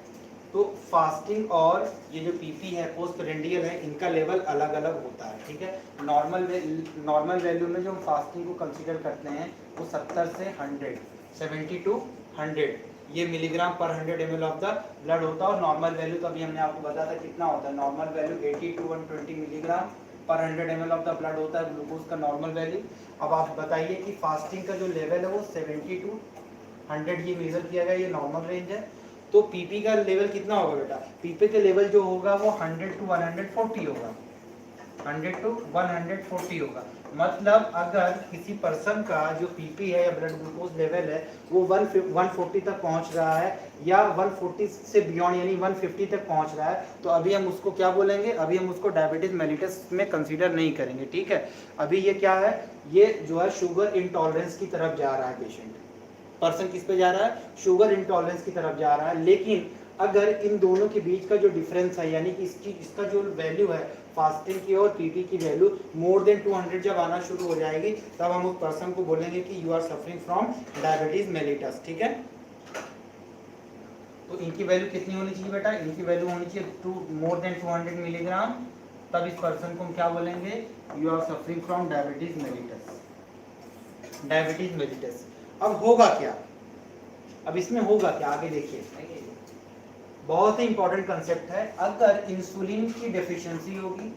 तो फास्टिंग और ये जो पीपी है पोस्ट प्रेंडियल है, इनका लेवल अलग अलग होता है। ठीक है, नॉर्मल वैल्यू में जो हम फास्टिंग को कंसीडर करते हैं वो 70 से 100, 70 to 100 ये मिलीग्राम पर 100 ml ऑफ द ब्लड होता है। और नॉर्मल वैल्यू तो अभी हमने आपको बताया था कितना होता है, नॉर्मल वैल्यू 80 to 120 मिलीग्राम पर 100 ml ऑफ द ब्लड होता है ग्लूकोज का नॉर्मल वैल्यू। अब आप बताइए कि फास्टिंग का जो लेवल है वो 70 to 100 ये मेजर किया गया, ये नॉर्मल रेंज है। तो पीपी का लेवल कितना होगा बेटा, पीपी का लेवल जो होगा वो 100 to 140 होगा, 100 to 140 होगा। मतलब अगर किसी पर्सन का जो पीपी है या ब्लड ग्लूकोज लेवल है वो 140 तक पहुंच रहा है या 140 से बियॉन्ड यानी 150 तक पहुंच रहा है, तो अभी हम उसको क्या बोलेंगे, अभी हम उसको डायबिटीज मेलिटस में कंसीडर नहीं करेंगे। ठीक है, अभी ये क्या है, ये जो है शुगर इंटॉलरेंस की तरफ जा रहा है पेशेंट, पर्सन किस पे जा रहा है, शुगर इंटॉलरेंस की तरफ जा रहा है। लेकिन अगर इन दोनों के बीच का जो डिफरेंस है यानी कि इसका जो वैल्यू है फास्टिंग की और पीपी की वैल्यू मोर देन 200 जब आना शुरू हो जाएगी, तब हम उस पर्सन को बोलेंगे कि you are suffering from diabetes mellitus. ठीक है, तो इनकी वैल्यू कितनी होनी चाहिए बेटा, इनकी वैल्यू होनी चाहिए मोर देन 200 मिलीग्राम, तब इस पर्सन को हम क्या बोलेंगे, you are suffering from diabetes mellitus. अब होगा क्या, अब इसमें होगा क्या, आगे देखिए, बहुत ही इंपॉर्टेंट कंसेप्ट है। अगर इंसुलिन की डेफिशिएंसी होगी,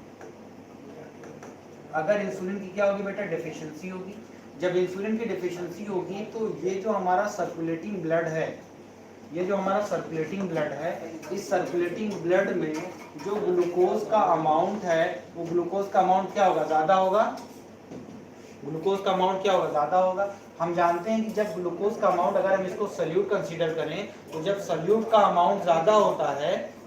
अगर इंसुलिन की क्या होगी बेटा, डेफिशिएंसी होगी। जब इंसुलिन की डेफिशिएंसी होगी तो ये जो हमारा सर्कुलेटिंग ब्लड है, ये जो हमारा सर्कुलेटिंग ब्लड है, इस सर्कुलेटिंग ब्लड में जो ग्लूकोज का अमाउंट है वो ग्लूकोज का अमाउंट क्या होगा, ज्यादा होगा, ग्लूकोज का अमाउंट क्या होगा, ज्यादा होगा। हम जानते हैं कि जब ग्लूकोज का अमाउंट, अगर हम इसको सल्यूट कंसीडर करें, तो जब सल्यूट का अमाउंट ज्यादा होता है,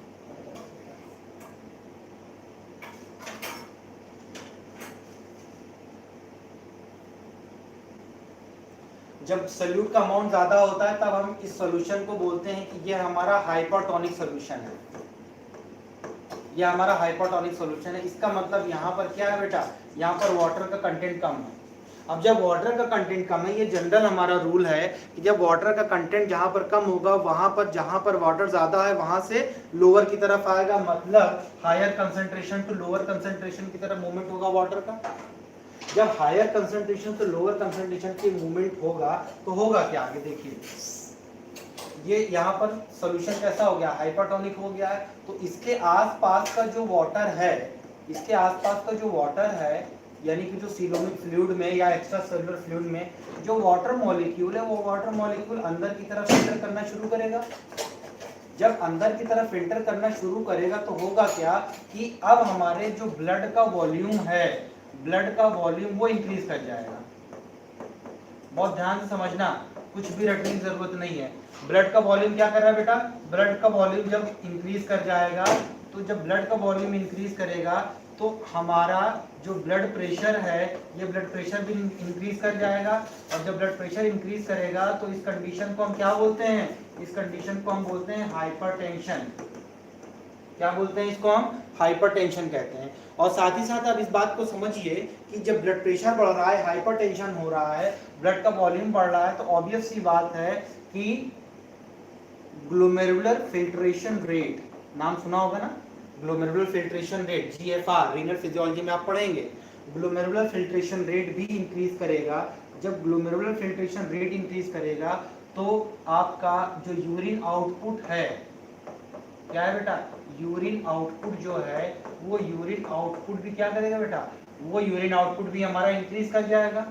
जब सल्यूट का अमाउंट ज्यादा होता है तब हम इस सॉल्यूशन को बोलते हैं कि ये हमारा हाइपरटोनिक सॉल्यूशन है, ये हमारा हाइपरटोनिक सॉल्यूशन है। इसका मतलब यहाँ पर क्या है बेटा, यहाँ पर वाटर का कंटेंट कम है। अब जब वाटर का कंटेंट कम है, ये जनरल हमारा रूल है कि जब वाटर का कंटेंट जहाँ पर कम होगा वहां पर, जहाँ पर वाटर ज्यादा है वहां से लोअर की तरफ आएगा, मतलब higher concentration to lower concentration की तरफ मूवमेंट होगा वाटर का। जब higher concentration to lower concentration की मूवमेंट होगा तो होगा क्या, आगे देखिए, ये यहाँ पर सॉल्यूशन कैसा हो गया, हाइपरटोनिक हो गया है। तो इसके आसपास का जो वाटर है, इसके आसपास का जो वाटर है यानी कि जो सीलोमिक फ्लूइड में या एक्स्ट्रा सेलुलर फ्लूइड में जो वाटर मॉलिक्यूल है, वो वाटर मॉलिक्यूल अंदर की तरफ एंटर करना शुरू करेगा। जब अंदर की तरफ एंटर करना शुरू करेगा तो होगा क्या कि अब हमारे जो ब्लड का वॉल्यूम है, ब्लड का वॉल्यूम वो इंक्रीज कर जाएगा। बहुत ध्यान से समझना, कुछ भी रटने की जरूरत नहीं है। ब्लड का वॉल्यूम क्या कर रहा है बेटा, ब्लड का वॉल्यूम जब इंक्रीज कर जाएगा, तो जब ब्लड का वॉल्यूम इंक्रीज करेगा तो हमारा जो ब्लड प्रेशर है ये ब्लड प्रेशर भी इंक्रीज कर जाएगा, और जब ब्लड प्रेशर इंक्रीज करेगा तो इस कंडीशन को हम क्या बोलते हैं, इस कंडीशन को हम बोलते हैं हाइपरटेंशन। क्या बोलते हैं इसको, हम हाइपरटेंशन कहते हैं। और साथ ही साथ आप इस बात को समझिए कि जब ब्लड प्रेशर बढ़ रहा है, हाइपरटेंशन हो रहा है, ब्लड का वॉल्यूम बढ़ रहा है, तो ऑब्वियस सी बात है कि ग्लोमेरुलर फिल्ट्रेशन रेट, नाम सुना होगा ना, glomerular filtration rate GFR, renal physiology में आप पढ़ेंगे। ग्लोमेरुलर फिल्ट्रेशन रेट भी इंक्रीज करेगा। जब ग्लोमेरुलर फिल्ट्रेशन रेट इंक्रीज करेगा तो आपका जो यूरिन आउटपुट है, क्या है बेटा, यूरिन आउटपुट जो है वो यूरिन आउटपुट भी क्या करेगा बेटा, वो यूरिन आउटपुट भी हमारा इंक्रीज कर जाएगा।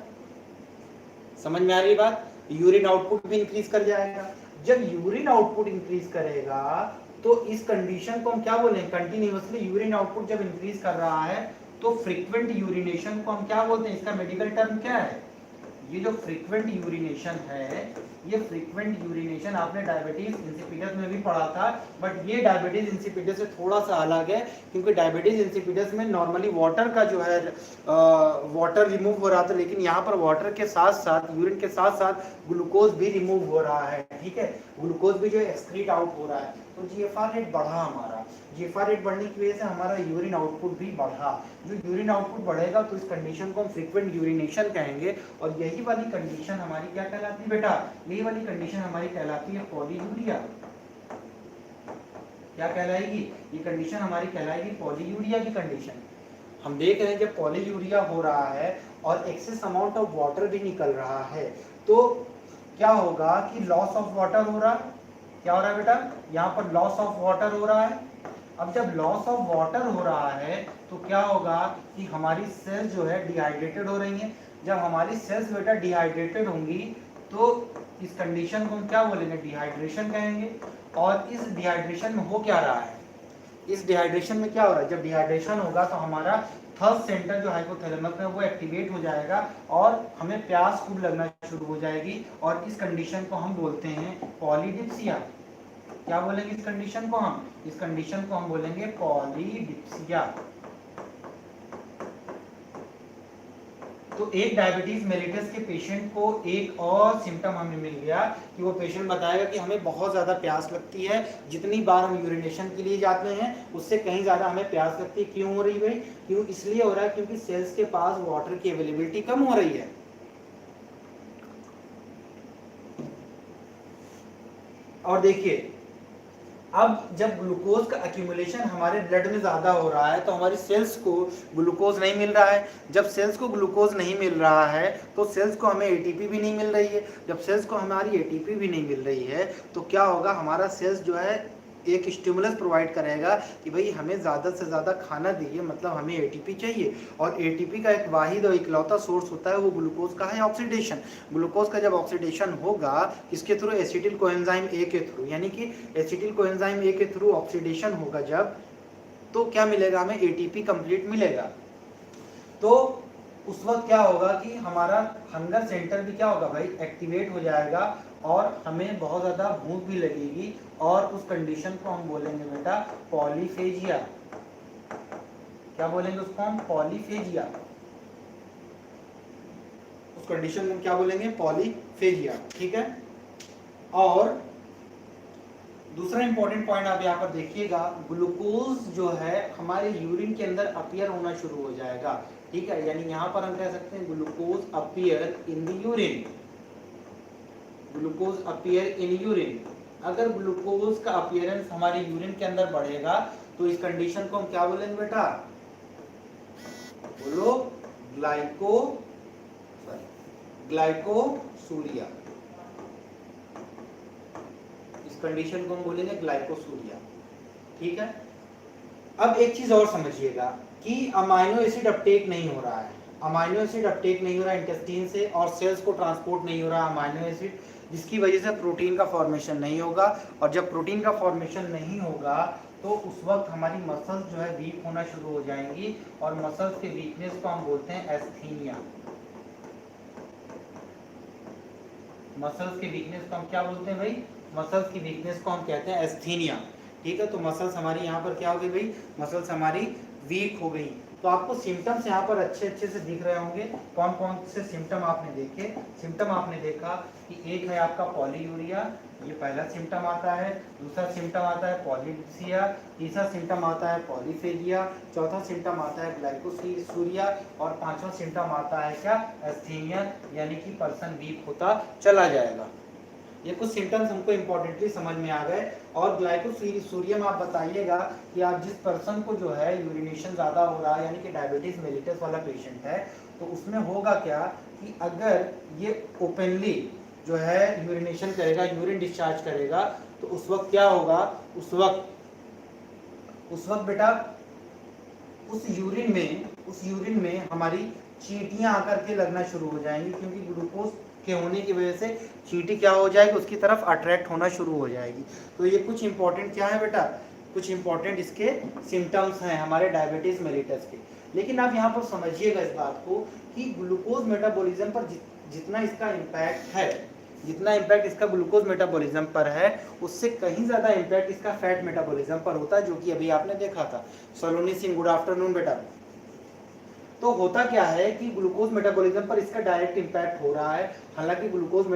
समझ में आ रही बात, यूरिन आउटपुट भी इंक्रीज कर जाएगा। जब यूरिन आउटपुट इंक्रीज करेगा तो इस कंडीशन को हम क्या बोलेंगे, कंटिन्यूअसली यूरिन आउटपुट जब इंक्रीज कर रहा है तो फ्रीक्वेंट यूरिनेशन को हम क्या बोलते हैं, इसका मेडिकल टर्म क्या है, ये जो फ्रीक्वेंट यूरिनेशन है, ये फ्रीक्वेंट यूरिनेशन आपने डायबिटीज इंसिपिडस में भी पढ़ा था, बट ये डायबिटीज इंसिपिडस से थोड़ा सा अलग है, क्योंकि डायबिटीज इंसिपिडस में नॉर्मली वाटर का जो है वाटर रिमूव हो रहा था, लेकिन यहाँ पर वाटर के साथ साथ, यूरिन के साथ साथ ग्लूकोज भी रिमूव हो रहा है। ठीक है, ग्लूकोज भी जो एक्सक्रीट आउट हो रहा है, तो GFR रेट बढ़ा हमारा। GFR रेट बढ़ने की वजह से हमारा यूरिन आउटपुट भी बढ़ा। जो यूरिन आउटपुट बढ़ेगा तो इस कंडीशन को हम फ्रीक्वेंट यूरिनेशन कहेंगे, और यही वाली कंडीशन हमारी क्या कहलाती है बेटा, यही वाली कंडीशन हमारी कहलाती है पॉलीयूरिया। क्या कहलाएगी, ये कंडीशन हमारी कहलाएगी पॉलीयूरिया की कंडीशन। हम देख रहे हैं जब पॉलीयूरिया हो रहा है और एक्सेस अमाउंट ऑफ वाटर भी निकल रहा है, तो क्या होगा कि लॉस ऑफ वाटर हो रहा है। क्या हो रहा है बेटा, यहाँ पर लॉस ऑफ वाटर हो रहा है। अब जब लॉस ऑफ वाटर हो रहा है तो क्या होगा कि हमारी सेल्स जो है डिहाइड्रेटेड हो रही हैं। जब हमारी सेल्स बेटा डिहाइड्रेटेड होंगी तो इस कंडीशन को हम क्या बोलेंगे, डिहाइड्रेशन कहेंगे। और इस डिहाइड्रेशन में हो क्या रहा है, इस डिहाइड्रेशन में क्या हो रहा है, जब डिहाइड्रेशन होगा तो हमारा थर्स्ट सेंटर जो हाइपोथैलेमस में वो एक्टिवेट हो जाएगा और हमें प्यास खूब लगना शुरू हो जाएगी, और इस कंडीशन को हम बोलते हैं पॉलीडिप्सिया। क्या बोलेंगे इस कंडीशन को हम, इस कंडीशन को हम बोलेंगे पॉलीडिप्सिया। तो एक डायबिटीज मेलिटस के पेशेंट को एक और सिम्टम हमें मिल गया कि वो पेशेंट बताएगा कि हमें बहुत ज़्यादा प्यास लगती है, जितनी बार हम यूरिनेशन के लिए जाते हैं उससे कहीं ज़्यादा हमें प्यास लगती है। क्यों हो रही भाई, क्यों, इसलिए हो रहा है क्योंकि सेल्स के पास वाटर की अवेलेबिलिटी कम हो रही है। और देखिए, अब जब ग्लूकोज का एक्यूमुलेशन हमारे ब्लड में ज़्यादा हो रहा है तो हमारी सेल्स को ग्लूकोज नहीं मिल रहा है। जब सेल्स को ग्लूकोज नहीं मिल रहा है तो सेल्स को हमें एटीपी भी नहीं मिल रही है। जब सेल्स को हमारी एटीपी भी नहीं मिल रही है तो क्या होगा, हमारा सेल्स जो है एक स्टिमुलस प्रोवाइड करेगा कि भाई हमें ज़्यादा से ज़्यादा खाना दीजिए, मतलब हमें एटीपी चाहिए। और एटीपी का एक वाहिद और इकलौता सोर्स होता है वो ग्लूकोज का है, ऑक्सीडेशन। ग्लूकोज का जब ऑक्सीडेशन होगा किसके थ्रू, एसिटिल कोएंजाइम ए के थ्रू, यानी कि एसिटिल कोएंजाइम ए के थ्रू ऑक्सीडेशन होगा जब, तो क्या मिलेगा हमें, एटीपी कंप्लीट मिलेगा। तो उस वक्त क्या होगा कि हमारा हंगर सेंटर भी क्या होगा भाई, एक्टिवेट हो जाएगा और हमें बहुत ज़्यादा भूख भी लगेगी, और उस कंडीशन को हम बोलेंगे बेटा पॉलीफेजिया। क्या बोलेंगे उसको हम, पॉलीफेजिया। उस कंडीशन में क्या बोलेंगे, पॉलीफेजिया। ठीक है, और दूसरा इंपॉर्टेंट पॉइंट आप यहाँ पर देखिएगा, ग्लूकोज जो है हमारे यूरिन के अंदर अपीयर होना शुरू हो जाएगा। ठीक है, यानी यहाँ पर हम कह सकते हैं glucose appear in the urine, glucose appear in urine. अगर ग्लूकोज का अपीयरेंस हमारे यूरिन के अंदर बढ़ेगा तो इस कंडीशन को हम क्या बोलेंगे बेटा, बोलो, ग्लाइकोसूरिया। इस कंडीशन को हम बोलेंगे ग्लाइकोसूरिया। ठीक है, अब एक चीज और समझिएगा कि अमाइनो एसिड अपटेक नहीं हो रहा है, अमाइनो एसिड अपटेक नहीं हो रहा है इंटेस्टाइन से, और सेल्स को ट्रांसपोर्ट नहीं हो रहा अमाइनो एसिड, जिसकी वजह से प्रोटीन का फॉर्मेशन नहीं होगा। और जब प्रोटीन का फॉर्मेशन नहीं होगा तो उस वक्त हमारी मसल्स जो है वीक होना शुरू हो जाएंगी, और मसल्स के वीकनेस को हम बोलते हैं एस्थीनिया। मसल्स के वीकनेस को हम क्या बोलते हैं भाई, मसल्स की वीकनेस को हम कहते हैं एस्थीनिया। ठीक है, तो मसल्स हमारी यहाँ पर क्या हो गई भाई, मसल्स हमारी वीक हो गई। तो आपको सिम्टम्स यहाँ पर अच्छे अच्छे से दिख रहे होंगे। कौन कौन से सिम्टम आपने देखे? सिम्टम आपने देखा कि एक है आपका पॉलीयूरिया, ये पहला सिम्टम आता है। दूसरा सिम्टम आता है पॉलीडिप्सिया, तीसरा सिम्टम आता है पॉलीफेजिया, चौथा सिम्टम आता है ग्लाइकोसूरिया और पांचवा सिम्टम आता है क्या? एस्थीनिया, यानी कि पर्सन वीक होता चला जाएगा। ये कुछ सिम्टम्स हमको इम्पोर्टेंटली समझ में आ गए। और ग्लाइकोसूरियम आप बताइएगा कि आप जिस पर्सन को जो है यूरिनेशन ज़्यादा हो रहा है, यानी कि डायबिटीज मेलिटस वाला पेशेंट है, तो उसमें होगा क्या कि अगर ये ओपनली जो है यूरिनेशन करेगा, यूरिन डिस्चार्ज करेगा, तो उस वक्त क्या होगा? उस वक्त बेटा उस यूरिन में हमारी चींटियां आकर के लगना शुरू हो जाएंगी, क्योंकि ग्लूकोज के होने की वजह से चींटी क्या हो जाएगी? उसकी तरफ अट्रैक्ट होना शुरू हो जाएगी। तो ये कुछ इंपॉर्टेंट क्या है बेटा? कुछ इंपॉर्टेंट इसके सिम्टम्स हैं हमारे डायबिटीज मेलिटस के। लेकिन आप यहाँ पर समझिएगा इस बात को कि ग्लूकोज मेटाबॉलिज्म पर जितना इसका इम्पैक्ट है, जितना इम्पैक्ट इसका ग्लूकोज मेटाबॉलिज्म पर है, उससे कहीं ज़्यादा इम्पैक्ट इसका फैट मेटाबॉलिज्म पर होता है, जो कि अभी आपने देखा था। सलोनी सिंह, गुड आफ्टरनून बेटा। तो होता क्या है कि ग्लूकोज मेटाबॉलिज्म पर इसका डायरेक्ट इम्पैक्ट हो रहा है। हालांकि ग्लूकोज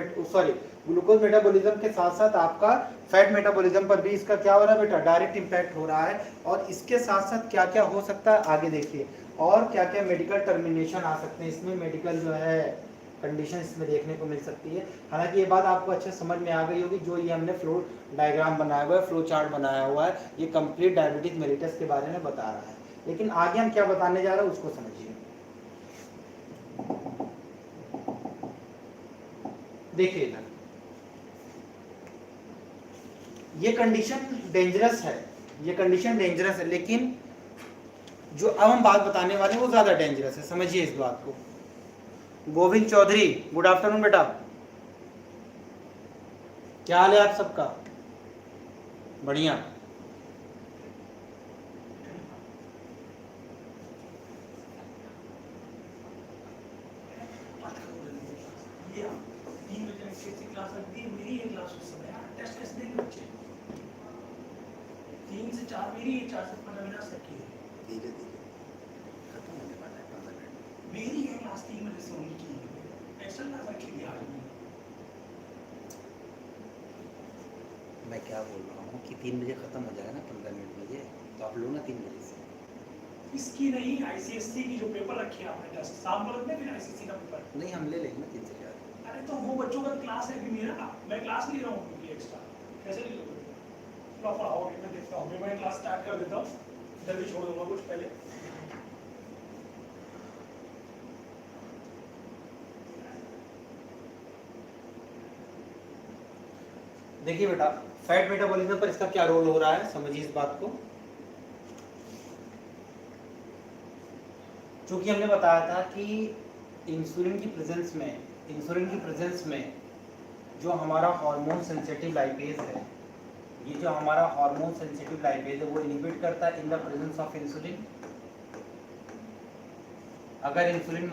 मेटाबॉलिज्म के साथ साथ आपका फैट मेटाबॉलिज्म पर भी इसका क्या हो रहा है बेटा? डायरेक्ट इम्पैक्ट हो रहा है। और इसके साथ साथ क्या क्या हो सकता है आगे देखिए, और क्या क्या मेडिकल टर्मिनेशन आ सकते हैं इसमें, मेडिकल जो है कंडीशन इसमें देखने को मिल सकती है। हालांकि ये बात आपको अच्छे समझ में आ गई होगी, जो ये हमने फ्लो डायग्राम बनाया हुआ है, फ्लो चार्ट बनाया हुआ है, ये कंप्लीट डायबिटीज मेलिटस के बारे में बता रहा है। लेकिन आगे हम क्या बताने जा रहे हैं उसको समझिए। देखिए इधर, ये कंडीशन डेंजरस है, ये कंडीशन डेंजरस है, लेकिन जो अब हम बात बताने वाले हैं वो ज्यादा डेंजरस है। समझिए इस बात को। गोविंद चौधरी, गुड आफ्टरनून बेटा, क्या हाल है आप सबका? बढ़िया। मैं क्या बोल रहा हूँ कि 3 बजे खत्म हो जाएगा ना, 15 मिनट बजे, तो आप लो ना 3 बजे से। इसकी नहीं, आईसीएससी की जो पेपर रखी है आपने टेस्ट, शाम को रखने, फिर आईसीएससी का पेपर। नहीं, हम ले लेंगे ना 3 से 4। अरे तो वो बच्चों का क्लास है, भी मेरा मैं क्लास नहीं ले रहा हूँ क्योंकि एक्स्ट्रा कैसे ले लोगे? तो आप पढ़ाओगे, मैं देखता हूँ, मैं क्लास स्टार्ट कर देता हूँ, जल्दी छोड़ दूंगा कुछ पहले। देखिए बेटा, फैट मेटाबॉलिज्म पर इसका क्या रोल हो रहा है, समझिए इस बात को। चूंकि हमने बताया था कि इंसुलिन की प्रेजेंस में जो हमारा हार्मोन सेंसिटिव लाइपेज है, ये जो हमारा हार्मोन सेंसिटिव लाइपेज है वो इनहिबिट करता है इन द प्रेजेंस ऑफ इंसुलिन। अगर इंसुलिन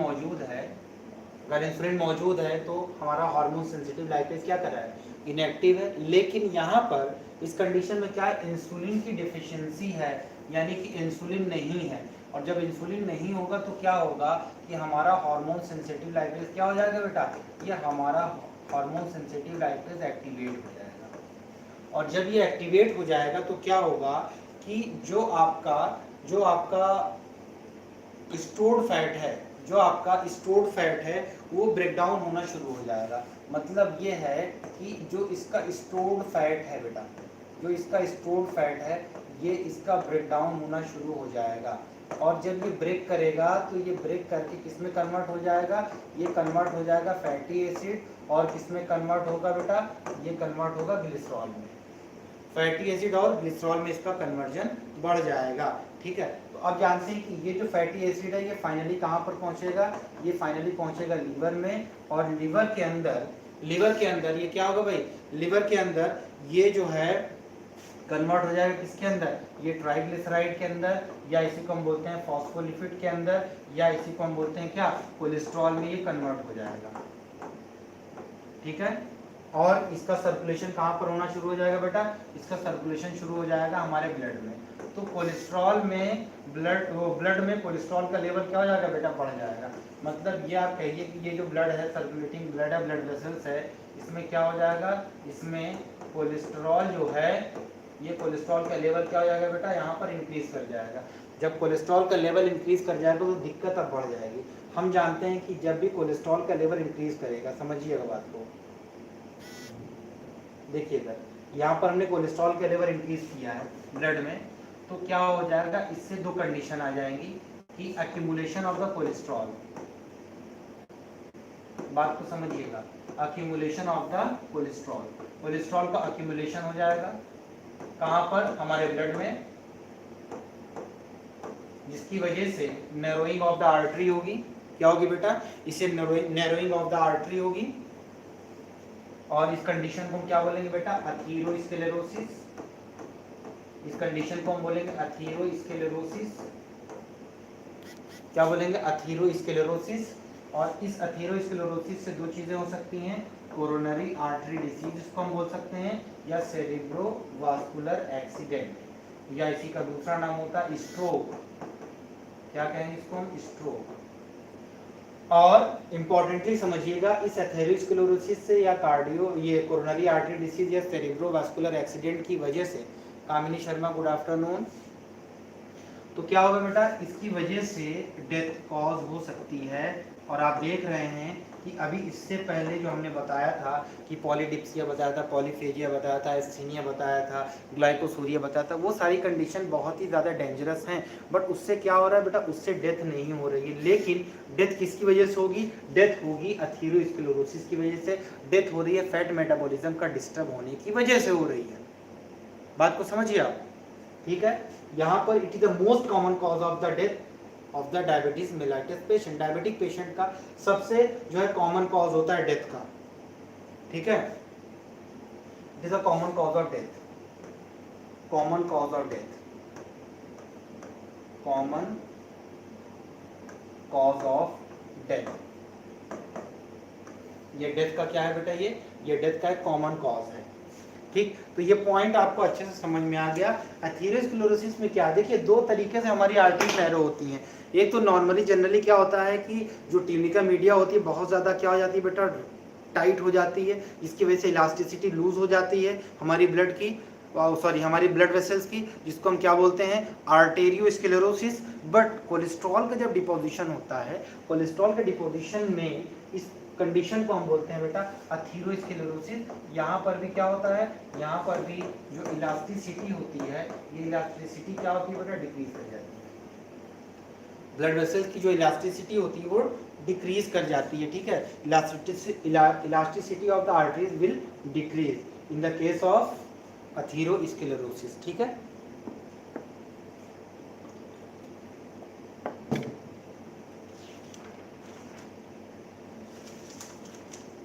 मौजूद है तो हमारा हार्मोन सेंसिटिव लाइपेज क्या कर रहा है? इनएक्टिव है। लेकिन यहाँ पर इस कंडीशन में क्या है? इंसुलिन की डिफिशियंसी है, यानी कि इंसुलिन नहीं है। और जब इंसुलिन नहीं होगा तो क्या होगा कि हमारा हार्मोन सेंसिटिव लाइपेज क्या हो जाएगा बेटा? ये हमारा हार्मोन सेंसिटिव लाइपेज एक्टिवेट हो जाएगा। और जब ये एक्टिवेट हो जाएगा तो क्या होगा कि जो आपका स्टोर्ड फैट है वो ब्रेक डाउन होना शुरू हो जाएगा। मतलब ये है कि जो इसका स्टोर्ड फैट है बेटा, जो इसका स्टोर्ड फैट है, ये इसका ब्रेक डाउन होना शुरू हो जाएगा। और जब ये ब्रेक करेगा तो ये ब्रेक करके किस में कन्वर्ट हो जाएगा? ये कन्वर्ट हो जाएगा फैटी एसिड। और किस में कन्वर्ट होगा बेटा? ये कन्वर्ट होगा ग्लिसरॉल में। फैटी एसिड और ग्लिसरॉल में इसका कन्वर्जन बढ़ जाएगा। ठीक है, तो अब जानते हैं कि ये जो फैटी एसिड है ये फाइनली कहाँ पर पहुंचेगा? ये फाइनली पहुंचेगा लीवर में। और लीवर के अंदर ये क्या होगा भाई? लीवर के अंदर ये जो है कन्वर्ट हो जाएगा किसके अंदर? ये ट्राइग्लिसराइड के अंदर, या इसी को हम बोलते हैं फॉस्फोलिपिड के अंदर, या इसी को हम बोलते हैं क्या? कोलेस्ट्रॉल में ये कन्वर्ट हो जाएगा। ठीक है, और इसका सर्कुलेशन कहाँ पर होना शुरू हो जाएगा बेटा? इसका सर्कुलेशन शुरू हो जाएगा हमारे ब्लड में। तो कोलेस्ट्रॉल में ब्लड में कोलेस्ट्रॉल का लेवल क्या हो जाएगा बेटा, बढ़ जाएगा। मतलब ये आप कहिए कि ये जो ब्लड है, सर्कुलेटिंग ब्लड है, ब्लड वेसल्स है, इसमें क्या हो जाएगा, इसमें कोलेस्ट्रॉल जो है, ये कोलेस्ट्रॉल का लेवल क्या हो जाएगा बेटा, यहाँ पर इंक्रीज कर जाएगा। जब कोलेस्ट्रॉल का लेवल इंक्रीज कर जाएगा तो दिक्कत अब बढ़ जाएगी। हम जानते हैं कि जब भी कोलेस्ट्रॉल का लेवल इंक्रीज करेगा, समझिएगा बात को, देखिएगा यहाँ पर हमने कोलेस्ट्रॉल का लेवल इंक्रीज किया है ब्लड में, तो क्या हो जाएगा, इससे दो कंडीशन आ जाएंगी कि एक्यूमुलेशन ऑफ द कोलेस्ट्रॉल, बात को समझिएगा, accumulation of the cholesterol, cholesterol का एक्यूमुलेशन हो जाएगा कहाँ पर, हमारे ब्लड में, जिसकी वजह से नैरोइंग ऑफ द आर्टरी होगी। क्या होगी बेटा, इसे नैरोइंग ऑफ द आर्टरी होगी, और इस कंडीशन को हम क्या बोलेंगे बेटा, अथीरोस्क्लेरोसिस। इस कंडीशन को हम बोलेंगे अथीरोस्क्लेरोसिस। क्या बोलेंगे, अथीरोस्क्लेरोसिस। और इस अथीरोस्क्लेरोसिस से दो चीजें हो सकती हैं, कोरोनरी आर्टरी डिसीज इसको हम बोल सकते हैं, या सेरेब्रोवास्कुलर एक्सीडेंट, या इसी का दूसरा नाम होता है स्ट्रोक। क्या कहेंगे इसको हम, स्ट्रोक। और इम्पोर्टेंटली समझिएगा, इस एथेरोस्क्लेरोसिस से या ये कोरोनरी आर्टरी डिसीज या सेरेब्रोवास्कुलर एक्सीडेंट की वजह से, कामिनी शर्मा गुड आफ्टरनून, तो क्या होगा बेटा, इसकी वजह से डेथ कॉज हो सकती है। और आप देख रहे हैं कि अभी इससे पहले जो हमने बताया था कि पॉलीडिप्सिया बताया था, पॉलीफेजिया बताया था, एस्थीनिया बताया था, ग्लाइकोसूरिया बताया था, वो सारी कंडीशन बहुत ही ज़्यादा डेंजरस हैं। बट उससे क्या हो रहा है बेटा, उससे डेथ नहीं हो रही है। लेकिन डेथ किसकी वजह से होगी, डेथ होगी अथीरोस्क्लेरोसिस की वजह से। डेथ हो रही है फैट मेटाबॉलिज्म का डिस्टर्ब होने की वजह से हो रही है। बात को समझिए आप, ठीक है। यहाँ पर it is the most common cause of the death of the diabetes mellitus patient. Diabetic patient का सबसे जो है कॉमन कॉज होता है डेथ का, ठीक है। It is a common cause of death, common cause of death, common cause of death. ये डेथ का क्या है बेटा, ये डेथ का एक कॉमन कॉज है, ठीक। तो ये पॉइंट आपको अच्छे से समझ में आ गया। एथेरोस्क्लेरोसिस में क्या, देखिए दो तरीके से हमारी आर्टरी नैरो होती हैं। एक तो नॉर्मली जनरली क्या होता है कि जो ट्यूनिका मीडिया होती है बहुत ज़्यादा क्या हो जाती है बेटा, टाइट हो जाती है, जिसकी वजह से इलास्टिसिटी लूज हो जाती है हमारी ब्लड की, हमारी ब्लड वेसल्स की, जिसको हम क्या बोलते हैं, आर्टेरियोस्क्लेरोसिस। बट कोलेस्ट्रॉल का जब डिपोजिशन होता है, कोलेस्ट्रॉल के डिपोजिशन में इस कंडीशन को हम बोलते हैं बेटा अथीरोस्क्लेरोसिस। यहाँ पर भी क्या होता है, यहाँ पर भी जो इलास्टिसिटी होती है, ये इलास्टिसिटी क्या होती है बेटा, डिक्रीज कर जाती है। ब्लड वेसल्स की जो इलास्टिसिटी होती है वो डिक्रीज कर जाती है, ठीक है। Elasticity of the arteries will decrease in the case of atherosclerosis, ठीक है।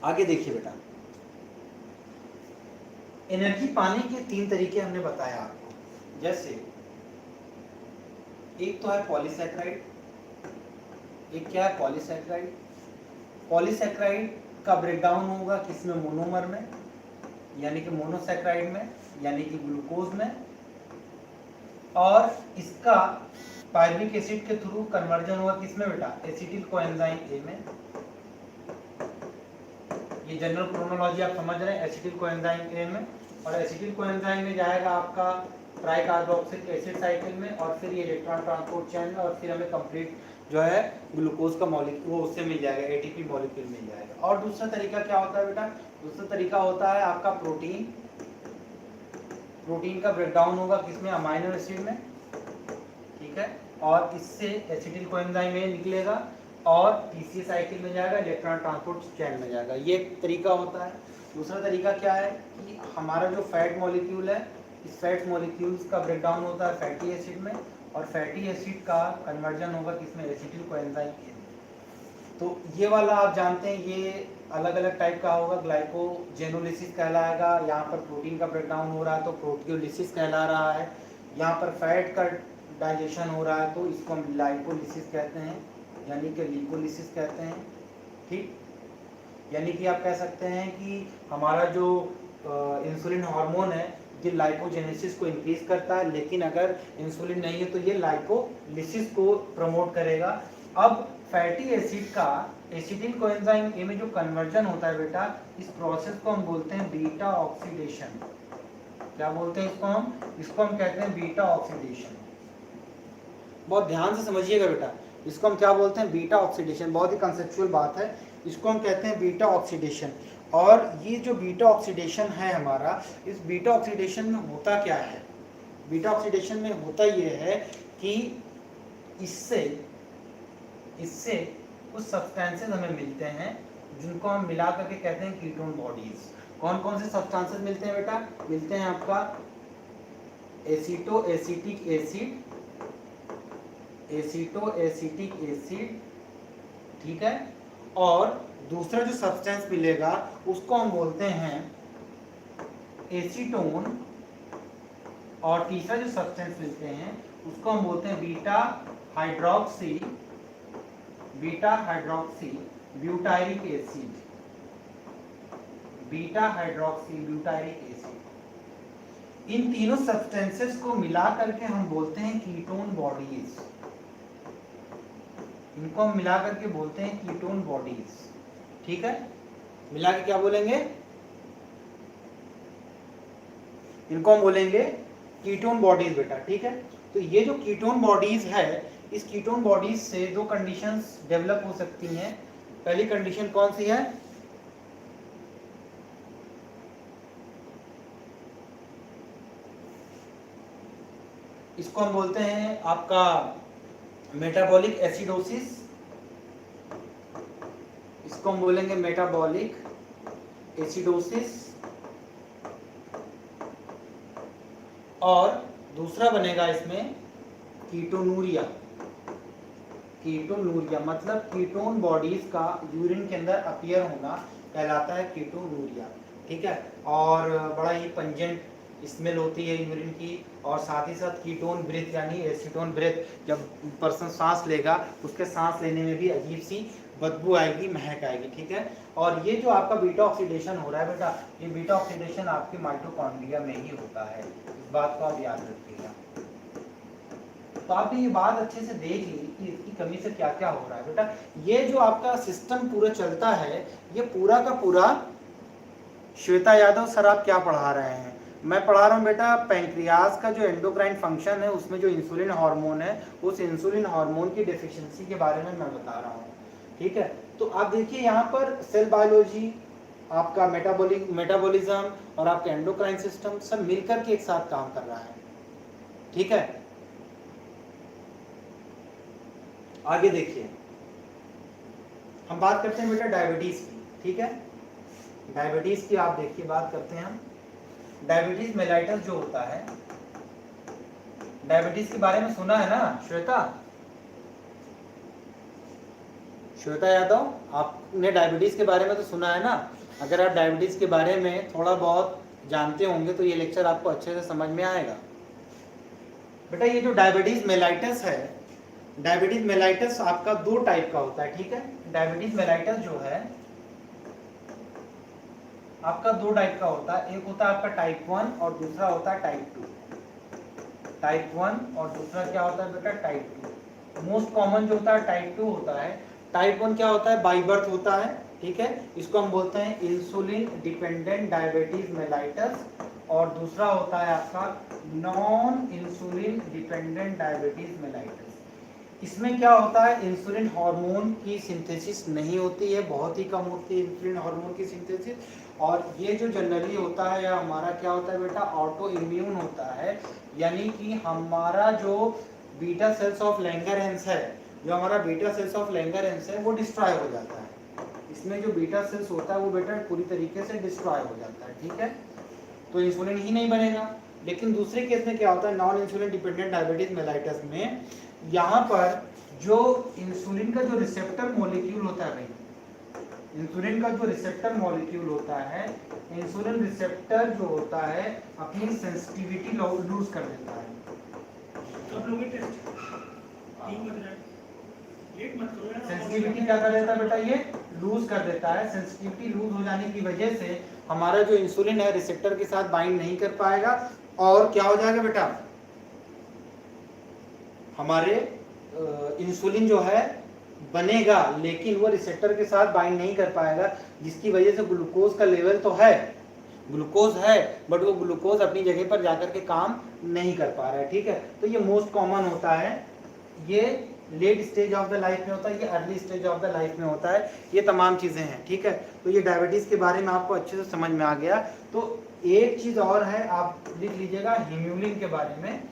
आगे देखिए बेटा, एनर्जी पाने के तीन तरीके हमने बताया आपको। जैसे एक तो है पॉलीसैकेराइड, एक क्या है पॉलीसैकेराइड। पॉलीसैकेराइड का ब्रेकडाउन होगा किसमें, मोनोमर में, यानी कि मोनोसैकेराइड में, यानी कि ग्लूकोज में। और इसका पायरुविक एसिड के थ्रू कन्वर्जन होगा किसमें बेटा, एसिटिल कोएंजाइम ए में। ये जनरल क्रोनोलॉजी आप समझ रहे हैं, एसिटिल कोएंजाइम ए में, और एसिटिल कोएंजाइम में जाएगा आपका ट्राइकार्बोक्सिलिक एसिड साइकिल में, और फिर ये इलेक्ट्रॉन ट्रांसपोर्ट चेन में, और फिर हमें कंप्लीट जो है ग्लूकोज का मॉलिक्यूल वो उससे मिल जाएगा, एटीपी मॉलिक्यूल मिल जाएगा। और दूसरा तरीका क्या होता है बेटा, दूसरा तरीका होता है आपका प्रोटीन। प्रोटीन का ब्रेकडाउन होगा किसमें, अमाइनो एसिड में, ठीक है। और इससे एसिटिल कोएंजाइम में निकलेगा और पीसी साइकिल में जाएगा, इलेक्ट्रॉन ट्रांसपोर्ट चेन में जाएगा। ये एक तरीका होता है। दूसरा तरीका क्या है कि हमारा जो फैट मॉलिक्यूल है, इस फैट मॉलिक्यूल्स का ब्रेकडाउन होता है फैटी एसिड में, और फैटी एसिड का कन्वर्जन होगा किसमें, एसिटिल कोएंजाइम में। तो ये वाला आप जानते हैं, ये अलग अलग टाइप का होगा, ग्लाइकोजेनोलिसिस कहलाएगा। यहाँ पर प्रोटीन का ब्रेकडाउन हो रहा है तो प्रोटियोलिसिस कहला रहा है। यहाँ पर फैट का डाइजेशन हो रहा है तो इसको हम लाइपोलिसिस कहते हैं, यानी कि लिपोलिसिस कहते हैं, ठीक। यानी कि आप कह सकते हैं कि हमारा जो इंसुलिन हार्मोन है ये लाइपोजेनेसिस को इंक्रीज करता है, लेकिन अगर इंसुलिन नहीं है तो ये लाइपोलिसिस को प्रमोट करेगा। अब फैटी एसिड का एसिटिल कोएंजाइम ए में जो कन्वर्जन होता है बेटा, इस प्रोसेस को हम बोलते हैं बीटा ऑक्सीडेशन। क्या बोलते हैं इसको हम कहते हैं बीटा ऑक्सीडेशन। बहुत ध्यान से समझिएगा बेटा, इसको हम क्या बोलते हैं, बीटा ऑक्सीडेशन। बहुत ही कंसेप्चुअल बात है, इसको हम कहते हैं बीटा ऑक्सीडेशन। और ये जो बीटा ऑक्सीडेशन है हमारा, इस बीटा ऑक्सीडेशन में होता क्या है, बीटा ऑक्सीडेशन में होता ये है कि इससे कुछ सब्सटेंसेस हमें मिलते हैं जिनको हम मिला करके कहते हैं कीटोन बॉडीज। कौन कौन से सब्सटेंसेस मिलते हैं बेटा, मिलते हैं आपका एसिटोएसिटिक एसिड, ठीक है। और दूसरा जो सब्सटेंस मिलेगा उसको हम बोलते हैं एसीटोन, और तीसरा जो सब्सटेंस मिलते हैं उसको हम बोलते हैं बीटा हाइड्रोक्सी ब्यूटाइरिक एसिड, इन तीनों सब्सटेंसेस को मिला करके हम बोलते हैं कीटोन बॉडीज। इनको हम मिला करके बोलते हैं कीटोन बॉडीज, ठीक है। मिला के क्या बोलेंगे, इनको हम बोलेंगे कीटोन बॉडीज बेटा, ठीक है। तो ये जो कीटोन बॉडीज है, इस कीटोन बॉडीज से दो कंडीशंस डेवलप हो सकती हैं। पहली कंडीशन कौन सी है, इसको हम बोलते हैं आपका मेटाबॉलिक एसिडोसिस, इसको हम बोलेंगे मेटाबॉलिक एसिडोसिस। और दूसरा बनेगा इसमें कीटोनूरिया, मतलब कीटोन बॉडीज का यूरिन के अंदर अपीयर होना कहलाता है कीटोनूरिया, ठीक है। और बड़ा ही पंजेंट स्मेल होती है यूरिन की, और साथ ही साथ कीटोन ब्रेथ यानी एसीटोन ब्रेथ, जब पर्सन सांस लेगा उसके सांस लेने में भी अजीब सी बदबू आएगी, महक आएगी, ठीक है। और ये जो आपका बीटा ऑक्सीडेशन हो रहा है बेटा, ये बीटा ऑक्सीडेशन आपके माइटोकॉन्ड्रिया में ही होता है, इस बात को आप याद रखिएगा। तो आपने ये बात अच्छे से देख ली कि इसकी कमी से क्या क्या हो रहा है बेटा। ये जो आपका सिस्टम पूरा चलता है, ये पूरा का पूरा, श्वेता यादव सर आप क्या पढ़ा रहे हैं, मैं पढ़ा रहा हूँ बेटा पैंक्रियाज का जो एंडोक्राइन फंक्शन है, उसमें जो इंसुलिन हार्मोन है, उस इंसुलिन हार्मोन की डेफिशिएंसी के बारे में मैं बता रहा हूँ, ठीक है। तो आप देखिए यहाँ पर सेल बायोलॉजी, आपका मेटाबॉलिज्म और आपका एंडोक्राइन सिस्टम सब मिलकर के एक साथ काम कर रहा है, ठीक है। आगे देखिए, हम बात करते हैं बेटा डायबिटीज की, ठीक है। डायबिटीज की आप देखिए बात करते हैं हम। डायबिटीज मेलाइटस जो होता है, डायबिटीज के बारे में सुना है ना श्वेता यादव, आपने डायबिटीज के बारे में तो सुना है ना। अगर आप डायबिटीज के बारे में थोड़ा बहुत जानते होंगे तो ये लेक्चर आपको अच्छे से समझ में आएगा बेटा। ये जो डायबिटीज मेलाइटस है, डायबिटीज मेलाइटस आपका दो टाइप का होता है, ठीक है। डायबिटीज मेलाइटस जो है आपका दो टाइप का होता है, एक होता है आपका टाइप 1 और दूसरा होता है टाइप 2। टाइप 1 और दूसरा क्या होता है बेटा, टाइप 2। मोस्ट कॉमन जो होता है टाइप 2 होता है। टाइप 1 क्या होता है, बाई बर्थ होता है, ठीक है। इसको हम बोलते हैं इंसुलिन डिपेंडेंट डायबिटीज मेलाइटस, और दूसरा होता है आपका non insulin dependent diabetes mellitus. इसमें क्या होता है, इंसुलिन हार्मोन की सिंथेसिस नहीं होती है, बहुत ही कम होती है इंसुलिन हार्मोन की सिंथेसिस। और ये जो जनरली होता है, या हमारा क्या होता है बेटा, ऑटो इम्यून होता है, यानी कि हमारा जो बीटा सेल्स ऑफ लैंगरहैंस है, जो हमारा बीटा सेल्स ऑफ लैंगरहैंस है वो डिस्ट्रॉय हो जाता है। इसमें जो बीटा सेल्स होता है वो बेटा पूरी तरीके से डिस्ट्रॉय हो जाता है, ठीक है। तो इंसुलिन ही नहीं बनेगा। लेकिन दूसरे केस में क्या होता है, non insulin dependent diabetes mellitus में, यहाँ पर जो इंसुलिन का जो रिसेप्टर मॉलिक्यूल होता है भाई, इंसुलिन का जो रिसेप्टर मॉलिक्यूल होता है, इंसुलिन रिसेप्टर जो होता है अपनी सेंसिटिविटी लूज कर देता है। लेट मत करो यार। सेंसिटिविटी क्या कर देता है बेटा, ये लूज कर देता है। सेंसिटिविटी लूज हो जाने की वजह से हमारा जो इंसुलिन है रिसेप्टर के साथ बाइंड नहीं कर पाएगा और क्या हो जाएगा बेटा, हमारे इंसुलिन जो है बनेगा लेकिन वो रिसेप्टर के साथ बाइंड नहीं कर पाएगा, जिसकी वजह से ग्लूकोज का लेवल तो है, ग्लूकोज है बट वो ग्लूकोज अपनी जगह पर जाकर के काम नहीं कर पा रहा है। ठीक है, तो ये मोस्ट कॉमन होता है, ये late stage of the life में होता है, ये early stage of the life में होता है, ये तमाम चीज़ें हैं। ठीक है, तो ये डायबिटीज़ के बारे में आपको अच्छे से समझ में आ गया। तो एक चीज़ और है, आप लिख लीजिएगा हीम्यूलिन के बारे में।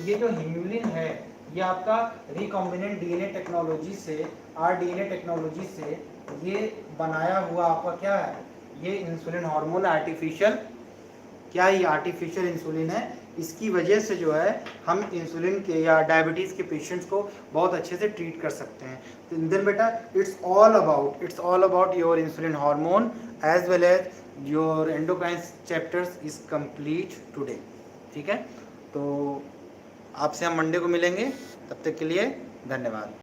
ये जो हीम्यूलिन है ये आपका रिकॉम्बिनेंट डीएनए टेक्नोलॉजी से, आरडीएनए टेक्नोलॉजी से ये बनाया हुआ आपका क्या है, ये इंसुलिन हार्मोन आर्टिफिशियल, क्या ये आर्टिफिशियल इंसुलिन है। इसकी वजह से जो है हम इंसुलिन के या डायबिटीज़ के पेशेंट्स को बहुत अच्छे से ट्रीट कर सकते हैं। तो देन बेटा it's all about your insulin hormone as well as your endocrine chapters is complete today. ठीक है, तो आपसे हम मंडे को मिलेंगे, तब तक के लिए धन्यवाद।